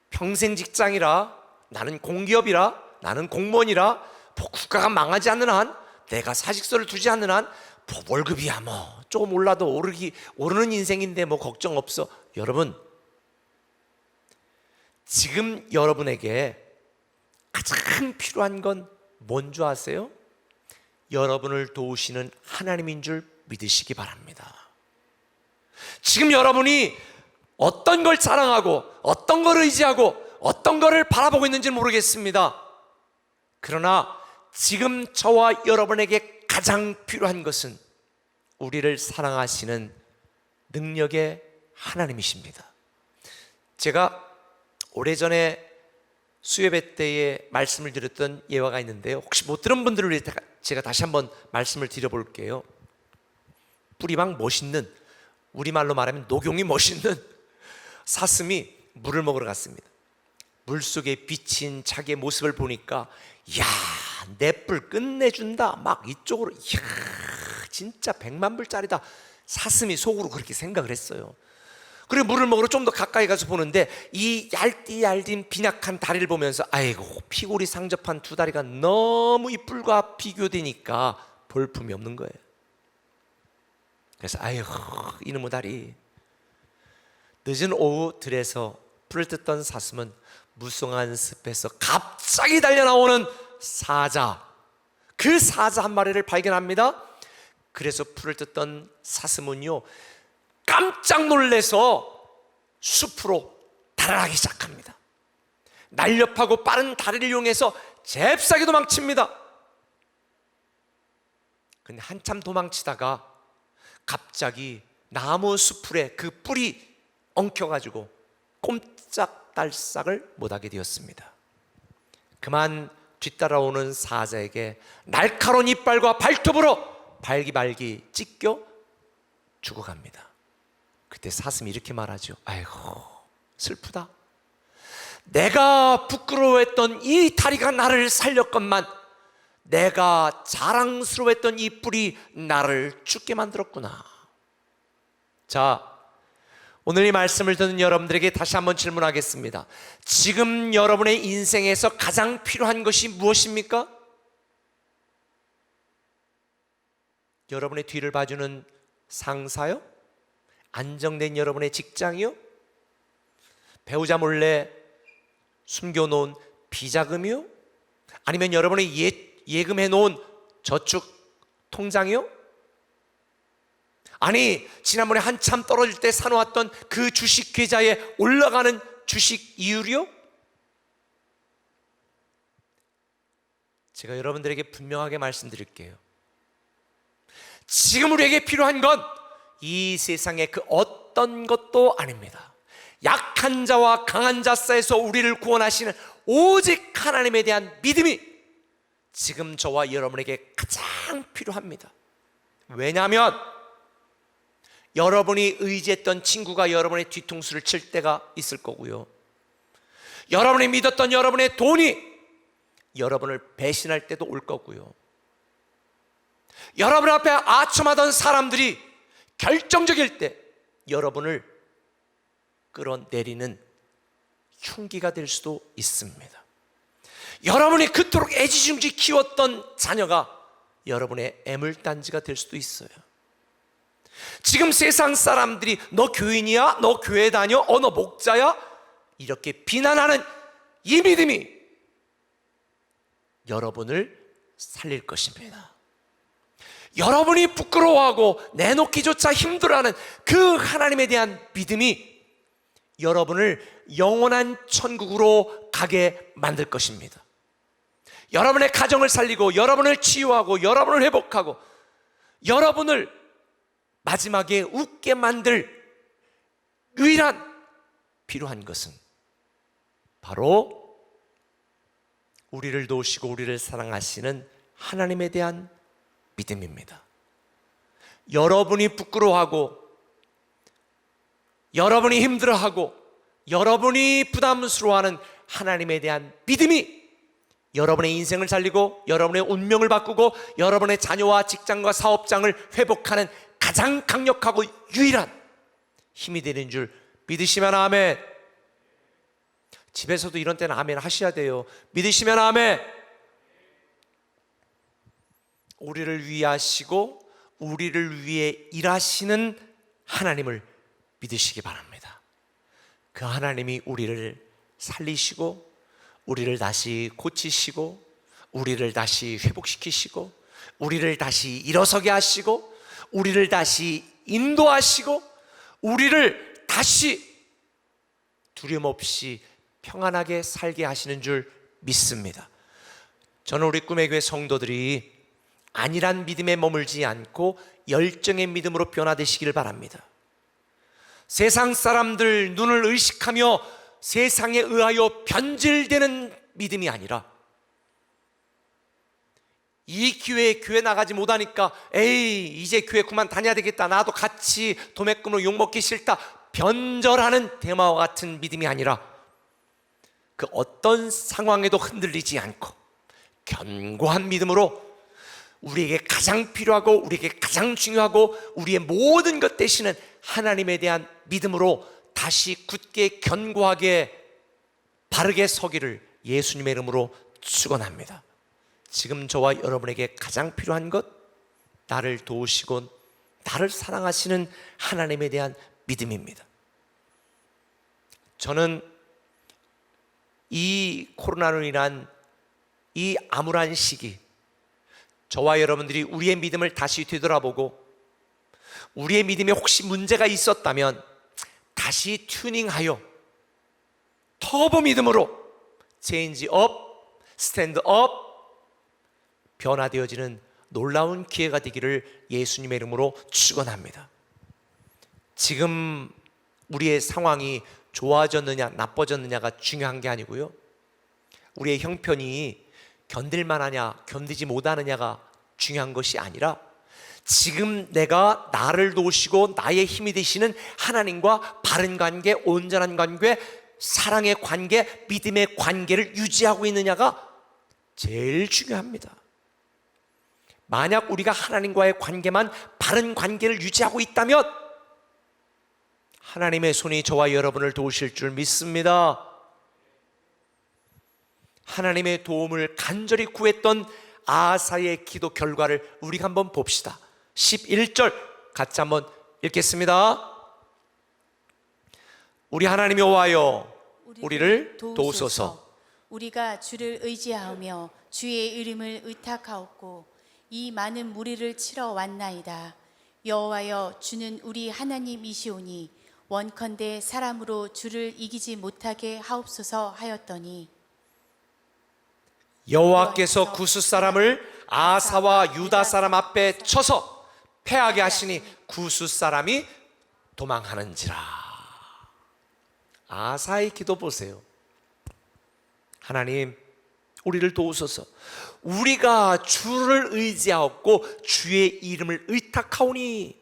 평생 직장이라, 나는 공기업이라, 나는 공무원이라, 뭐 국가가 망하지 않는 한, 내가 사직서를 두지 않는 한, 뭐 월급이야 뭐 조금 올라도 오르는 인생인데 뭐 걱정 없어. 여러분, 지금 여러분에게 가장 필요한 건 뭔 줄 아세요? 여러분을 도우시는 하나님인 줄 믿으시기 바랍니다. 지금 여러분이 어떤 걸 자랑하고 어떤 걸 의지하고 어떤 거를 바라보고 있는지는 모르겠습니다. 그러나 지금 저와 여러분에게 가장 필요한 것은 우리를 사랑하시는 능력의 하나님이십니다. 제가 오래전에 수요예배 때에 말씀을 드렸던 예화가 있는데요, 혹시 못 들은 분들을 위해 제가 다시 한번 말씀을 드려볼게요. 뿌리막 멋있는, 우리말로 말하면 녹용이 멋있는 사슴이 물을 먹으러 갔습니다. 물속에 비친 자기의 모습을 보니까 이야, 내 뿔 끝내준다, 막 이쪽으로, 이야 진짜 100만 불짜리다, 사슴이 속으로 그렇게 생각을 했어요. 그리고 물을 먹으러 좀 더 가까이 가서 보는데 이 얇디 빈약한 다리를 보면서 아이고, 피골이 상접한 두 다리가 너무 이 뿔과 비교되니까 볼품이 없는 거예요. 그래서 아이고, 이놈의 다리. 늦은 오후 들에서 풀을 뜯던 사슴은 무성한 숲에서 갑자기 달려나오는 사자, 그 사자 한 마리를 발견합니다. 그래서 풀을 뜯던 사슴은요, 깜짝 놀래서 숲으로 달아나기 시작합니다. 날렵하고 빠른 다리를 이용해서 잽싸게 도망칩니다. 근데 한참 도망치다가 갑자기 나무 수풀에 그 뿔이 엉켜가지고 꼼짝달싹을 못하게 되었습니다. 그만 뒤따라오는 사자에게 날카로운 이빨과 발톱으로 발기발기 찢겨 죽어갑니다. 그때 사슴이 이렇게 말하죠. 아이고, 슬프다. 내가 부끄러워했던 이 다리가 나를 살렸건만 내가 자랑스러워했던 이 뿔이 나를 죽게 만들었구나. 자, 오늘 이 말씀을 듣는 여러분들에게 다시 한번 질문하겠습니다. 지금 여러분의 인생에서 가장 필요한 것이 무엇입니까? 여러분의 뒤를 봐주는 상사요? 안정된 여러분의 직장이요? 배우자 몰래 숨겨놓은 비자금이요? 아니면 여러분의 예금해 놓은 저축 통장이요? 아니, 지난번에 한참 떨어질 때 사놓았던 그 주식 계좌에 올라가는 주식 이율이요? 제가 여러분들에게 분명하게 말씀드릴게요. 지금 우리에게 필요한 건 이 세상의 그 어떤 것도 아닙니다. 약한 자와 강한 자 사이에서 우리를 구원하시는 오직 하나님에 대한 믿음이 지금 저와 여러분에게 가장 필요합니다. 왜냐하면 여러분이 의지했던 친구가 여러분의 뒤통수를 칠 때가 있을 거고요, 여러분이 믿었던 여러분의 돈이 여러분을 배신할 때도 올 거고요, 여러분 앞에 아첨하던 사람들이 결정적일 때 여러분을 끌어내리는 흉기가 될 수도 있습니다. 여러분이 그토록 애지중지 키웠던 자녀가 여러분의 애물단지가 될 수도 있어요. 지금 세상 사람들이 너 교인이야? 너 교회 다녀? 너 목자야? 이렇게 비난하는 이 믿음이 여러분을 살릴 것입니다. 여러분이 부끄러워하고 내놓기조차 힘들어하는 그 하나님에 대한 믿음이 여러분을 영원한 천국으로 가게 만들 것입니다. 여러분의 가정을 살리고 여러분을 치유하고 여러분을 회복하고 여러분을 마지막에 웃게 만들 유일한 필요한 것은 바로 우리를 도우시고 우리를 사랑하시는 하나님에 대한 믿음입니다. 여러분이 부끄러워하고 여러분이 힘들어하고 여러분이 부담스러워하는 하나님에 대한 믿음이 여러분의 인생을 살리고 여러분의 운명을 바꾸고 여러분의 자녀와 직장과 사업장을 회복하는 가장 강력하고 유일한 힘이 되는 줄 믿으시면 아멘. 집에서도 이런 때는 아멘 하셔야 돼요. 믿으시면 아멘. 우리를 위하시고 우리를 위해 일하시는 하나님을 믿으시기 바랍니다. 그 하나님이 우리를 살리시고 우리를 다시 고치시고 우리를 다시 회복시키시고 우리를 다시 일어서게 하시고 우리를 다시 인도하시고 우리를 다시 두려움 없이 평안하게 살게 하시는 줄 믿습니다. 저는 우리 꿈의 교회 성도들이 안일한 믿음에 머물지 않고 열정의 믿음으로 변화되시기를 바랍니다. 세상 사람들 눈을 의식하며 세상에 의하여 변질되는 믿음이 아니라 이 기회에 교회 나가지 못하니까 에이 이제 교회 그만 다녀야 되겠다, 나도 같이 도매금으로 욕먹기 싫다, 변절하는 대마와 같은 믿음이 아니라 그 어떤 상황에도 흔들리지 않고 견고한 믿음으로 우리에게 가장 필요하고 우리에게 가장 중요하고 우리의 모든 것 되시는 하나님에 대한 믿음으로 다시 굳게 견고하게 바르게 서기를 예수님의 이름으로 축원합니다. 지금 저와 여러분에게 가장 필요한 것, 나를 도우시고 나를 사랑하시는 하나님에 대한 믿음입니다. 저는 이 코로나로 인한 이 암울한 시기, 저와 여러분들이 우리의 믿음을 다시 되돌아보고 우리의 믿음에 혹시 문제가 있었다면 다시 튜닝하여 터보 믿음으로 체인지 업, 스탠드 업, 변화되어지는 놀라운 기회가 되기를 예수님의 이름으로 축원합니다. 지금 우리의 상황이 좋아졌느냐 나빠졌느냐가 중요한 게 아니고요, 우리의 형편이 견딜만하냐 견디지 못하느냐가 중요한 것이 아니라 지금 내가 나를 도우시고 나의 힘이 되시는 하나님과 바른 관계, 온전한 관계, 사랑의 관계, 믿음의 관계를 유지하고 있느냐가 제일 중요합니다. 만약 우리가 하나님과의 관계만 바른 관계를 유지하고 있다면 하나님의 손이 저와 여러분을 도우실 줄 믿습니다. 하나님의 도움을 간절히 구했던 아사의 기도 결과를 우리가 한번 봅시다. 11절 같이 한번 읽겠습니다. 우리 하나님 여호와여 우리를 도우소서. 우리가 주를 의지하며 주의 이름을 의탁하옵고 이 많은 무리를 치러 왔나이다. 여호와여 주는 우리 하나님이시오니 원컨대 사람으로 주를 이기지 못하게 하옵소서 하였더니 여호와께서 구스 사람을 아사와 유다 사람 앞에 쳐서 패하게 하시니 구스 사람이 도망하는지라. 아사의 기도 보세요. 하나님 우리를 도우소서. 우리가 주를 의지하옵고 주의 이름을 의탁하오니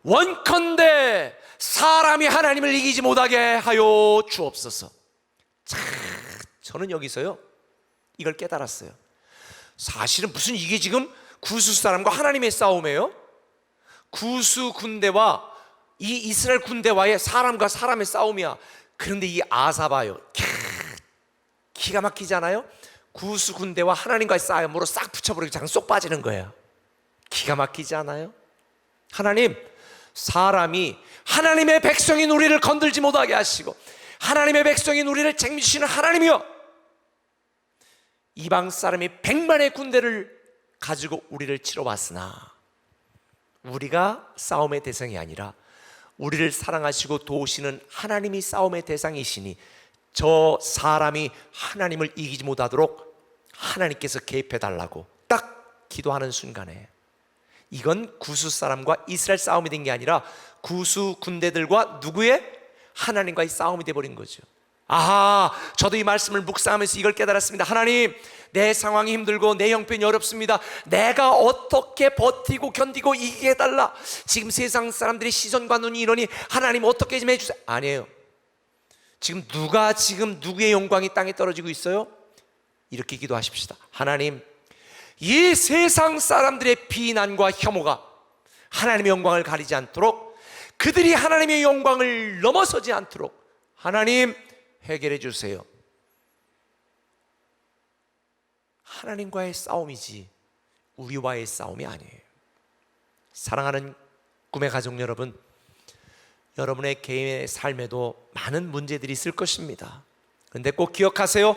원컨대 사람이 하나님을 이기지 못하게 하여 주옵소서. 참, 저는 여기서요 이걸 깨달았어요. 사실은 무슨 이게 지금 구스 사람과 하나님의 싸움이에요? 구스 군대와 이 이스라엘 군대와의 사람과 사람의 싸움이야. 그런데 이 아사 봐요. 기가 막히잖아요. 구스 군대와 하나님과의 싸움으로 싹 붙여버리고 그냥 쏙 빠지는 거예요. 기가 막히지 않아요? 하나님, 사람이 하나님의 백성인 우리를 건들지 못하게 하시고 하나님의 백성인 우리를 책임지시는 하나님이여, 이방 사람이 100만의 군대를 가지고 우리를 치러 왔으나 우리가 싸움의 대상이 아니라 우리를 사랑하시고 도우시는 하나님이 싸움의 대상이시니 저 사람이 하나님을 이기지 못하도록 하나님께서 개입해 달라고 딱 기도하는 순간에 이건 구스 사람과 이스라엘 싸움이 된 게 아니라 구스 군대들과 누구의? 하나님과의 싸움이 돼버린 거죠. 아하, 저도 이 말씀을 묵상하면서 이걸 깨달았습니다. 하나님, 내 상황이 힘들고 내 형편이 어렵습니다. 내가 어떻게 버티고 견디고 이기게 해달라. 지금 세상 사람들의 시선과 눈이 이러니 하나님 어떻게 좀 해주세요. 아니에요. 지금 누구의 영광이 땅에 떨어지고 있어요? 이렇게 기도하십시다. 하나님, 이 세상 사람들의 비난과 혐오가 하나님의 영광을 가리지 않도록, 그들이 하나님의 영광을 넘어서지 않도록 하나님 해결해 주세요. 하나님과의 싸움이지 우리와의 싸움이 아니에요. 사랑하는 꿈의 가족 여러분, 여러분의 개인의 삶에도 많은 문제들이 있을 것입니다. 그런데 꼭 기억하세요.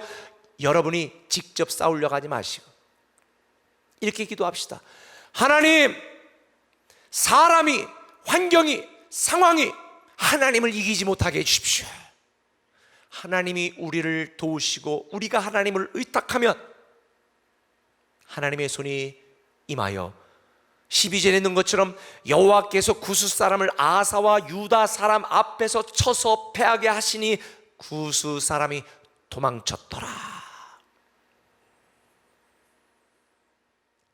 여러분이 직접 싸우려고 하지 마시고 이렇게 기도합시다. 하나님, 사람이, 환경이, 상황이 하나님을 이기지 못하게 해주십시오. 하나님이 우리를 도우시고 우리가 하나님을 의탁하면 하나님의 손이 임하여 12절에 있는 것처럼 여호와께서 구스 사람을 아사와 유다 사람 앞에서 쳐서 패하게 하시니 구스 사람이 도망쳤더라.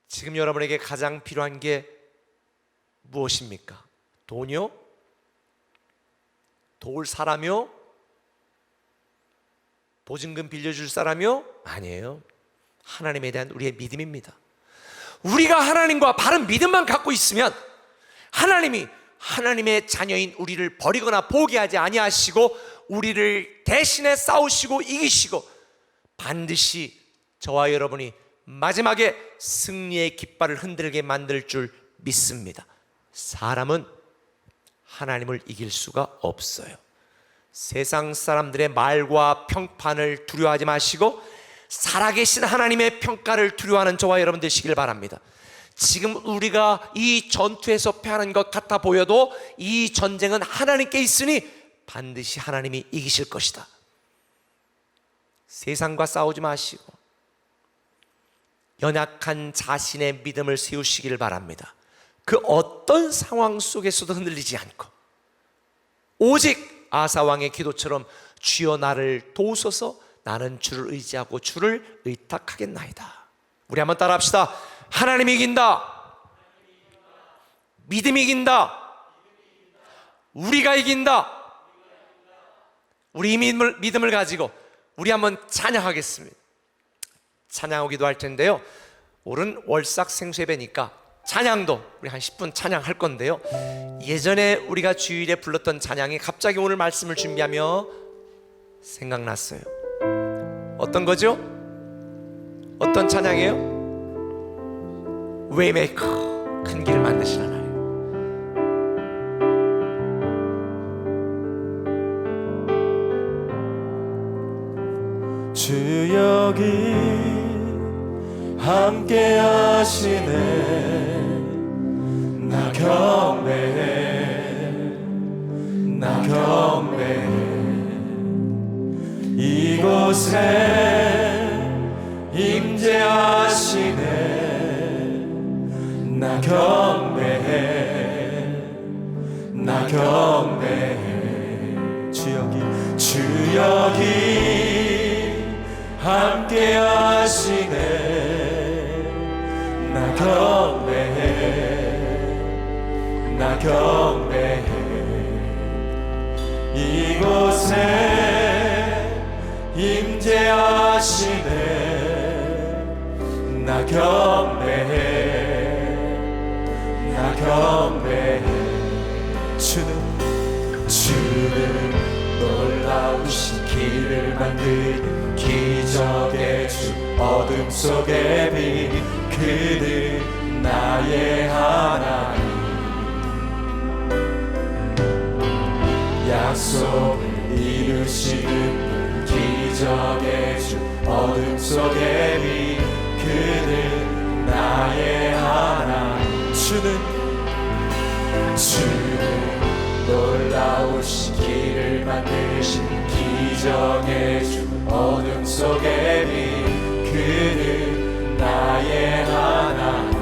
지금 여러분에게 가장 필요한 게 무엇입니까? 돈이요? 도울 사람이요? 보증금 빌려줄 사람이요? 아니에요. 하나님에 대한 우리의 믿음입니다. 우리가 하나님과 바른 믿음만 갖고 있으면 하나님이 하나님의 자녀인 우리를 버리거나 포기하지 아니하시고 우리를 대신에 싸우시고 이기시고 반드시 저와 여러분이 마지막에 승리의 깃발을 흔들게 만들 줄 믿습니다. 사람은 하나님을 이길 수가 없어요. 세상 사람들의 말과 평판을 두려워하지 마시고 살아계신 하나님의 평가를 두려워하는 저와 여러분 되시길 바랍니다. 지금 우리가 이 전투에서 패하는 것 같아 보여도 이 전쟁은 하나님께 있으니 반드시 하나님이 이기실 것이다. 세상과 싸우지 마시고 연약한 자신의 믿음을 세우시길 바랍니다. 그 어떤 상황 속에서도 흔들리지 않고 오직 아사왕의 기도처럼 주여 나를 도우소서, 나는 주를 의지하고 주를 의탁하겠나이다. 우리 한번 따라합시다. 하나님이 이긴다. 믿음이 이긴다. 우리가 이긴다. 우리 믿음을 가지고 우리 한번 찬양하겠습니다. 찬양하기도 할 텐데요. 오른 월삭 생수예배니까 찬양도 우리 한 10분 찬양할 건데요. 예전에 우리가 주일에 불렀던 찬양이 갑자기 오늘 말씀을 준비하며 생각났어요. 어떤 거죠? 어떤 찬양이에요? 웨이메이커, 큰 길을 만드시는 하나님. 주 여기 함께 하시네. 나 경배해, 나 경배해. 이곳에 임재하시네. 나 경배해, 나 경배해. 주 여기 함께 하시네. 나 경배해, 나 경배해. 이곳에 임재하시네. 나 경배해, 나 경배해. 주는 놀라우신 길을 만드는 기적의 주, 어둠 속의 빛, 그는 나의 하나님. 약속을 이루시는 기적의 주, 어둠 속의 빛, 그는 나의 하나님. 주는 놀라우신 길을 만드신 기적의 주, 어둠 속의 빛, 그는 나의 하나님.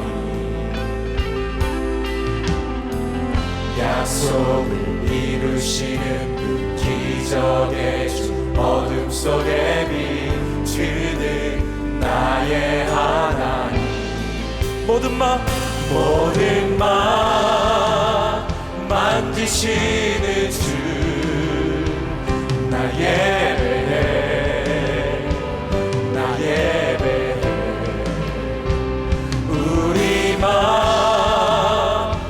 약속을 이루시는 그 기적의 주, 어둠 속에 비추는 나의 하나님. 모든 마 만지시는 주 나 예배해, 나 예배해. 우리 맘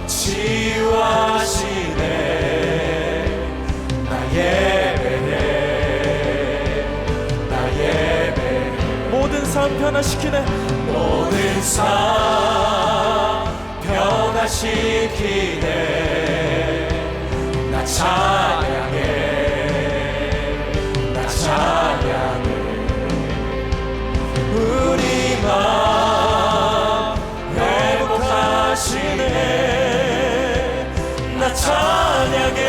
치유하시네. 나 예배해, 나 예배해. 모든 삶 변화시키네. 모든 삶 변화시키네. 나 찬양해, 나 찬양해. 우리 맘 회복하시네. 나 찬양해,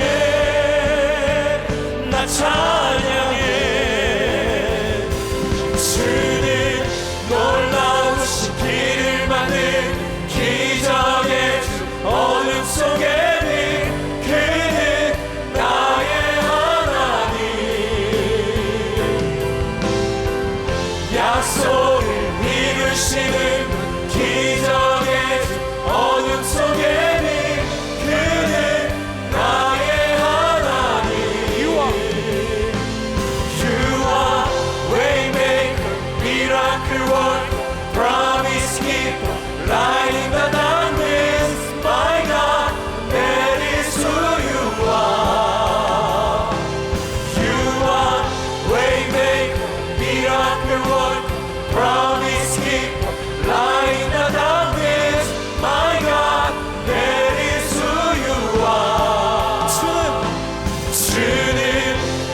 나 찬양해. 주는 놀라우신 길을 만든 기적의 주, 어둠 속에 빛 그는 나의 하나님. 약속을 이루시는 분, 기적의 주, 어둠 속에 빛 그는 나의 하나님. You are waymaker, miracle worker, promise keeper, light in the darkness. My God, that is who you are. You are waymaker, miracle worker, promise keeper, light in the darkness. My God, that is who you are. 주는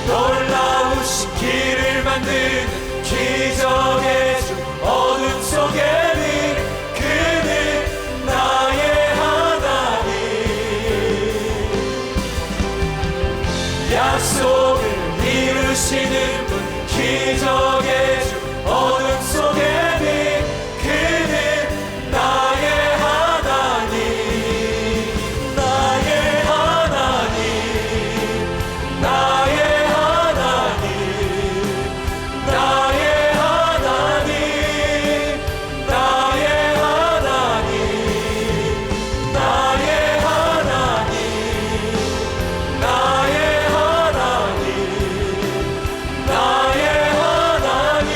놀라우신 길을 만드는 기적의 주, 어둠 속에 빛 그는 나의 하나님. 약속을 이루시는 분, 기적의 주, 어둠 속에 빛 그는 나의 하나님. 나의 하나님, 나의 하나님, 나의 하나님, 나의 하나님, 나의 하나님, 나의 하나님, 나의 하나님,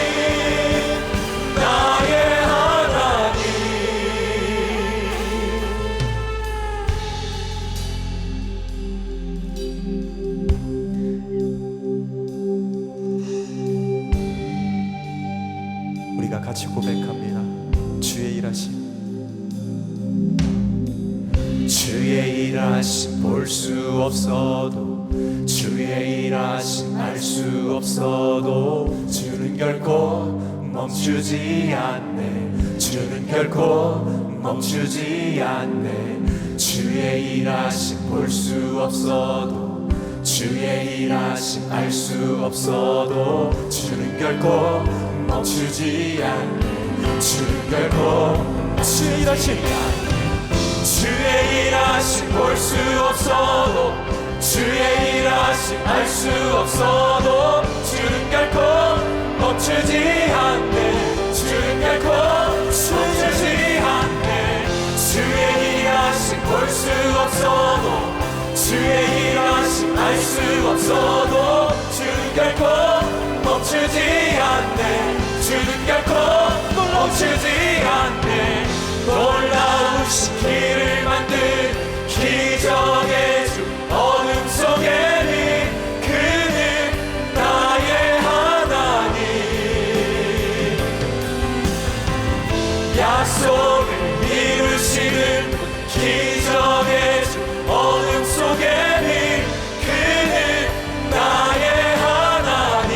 나의 하나님. 우리가 같이 고백합니다. 주의 일하심. 주의 일하심 볼 수 없어도, 주의 일하심 알 수 없어도, 주는 결코 멈추지 않네. 주는 결코 멈추지 않네. 주의 일하심 볼 수 없어도, 주의 일하심 알 수 없어도, 주는 결코 멈추지 않네. 주는 결코 주의 일하심, 주의 일하심 볼 수 없어도, 주의 일하심 알 수 없어도, 주는 결코 멈추지 않네. 주는 결코 멈추지 않네. 주의 일하심 볼 수 없어도, 주의 일하심 알 수 없어도, 주는 결코 멈추지 않네. 주는 결코 멈추지 않네. 놀라우신 길을 만든 기적의 주, 어둠 속에 빛 그는 나의 하나님. 약속을 이루시는 분, 기적의 주, 어둠 속에 빛 그는 나의 하나님.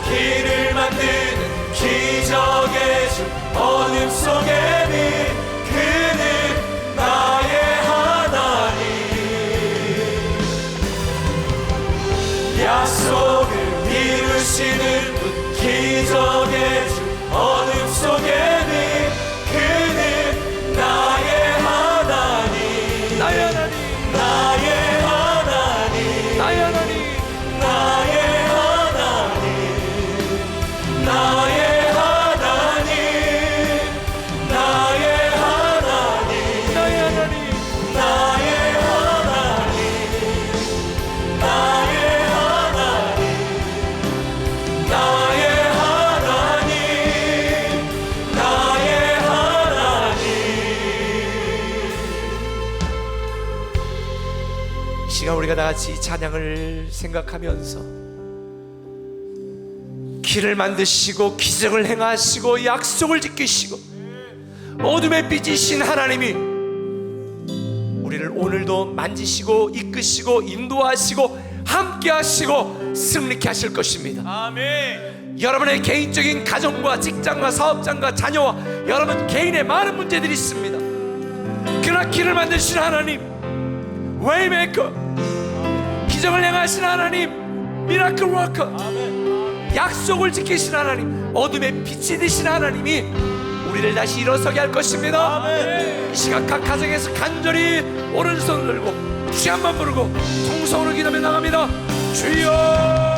길을 만드는 기적의 주 어둠 속에 빛 그는 나의 하나님 약속을 이루시는 분 기적의 주 어둠 속에 빛 그는 나의 하나님 나의 하나님 나의 하나님 나의 하나님 나의 하나님 나의 하나님 나의 하나님 나의 하나님 나의 하나님 나의 하나님 나의 하나님 나의 하나님 이 시간 우리가 다같이 이 찬양을 생각하면서 길을 만드시고 기적을 행하시고 약속을 지키시고 어둠의 빛이신 하나님이 우리를 오늘도 만지시고 이끄시고 인도하시고 함께 하시고 승리케 하실 것입니다. 아멘. 여러분의 개인적인 가정과 직장과 사업장과 자녀와 여러분 개인의 많은 문제들이 있습니다. 그러나 길을 만드신 하나님 웨이메이커 기적을 행하신 하나님 미라클 워커 약속을 지키신 하나님 어둠의 빛이 되신 하나님이 우리를 다시 일어서게 할 것입니다. 아멘. 이 시간 각 가정에서 간절히 오른손 들고 주여 한번 부르고 통성으로 기도하며 나갑니다. 주여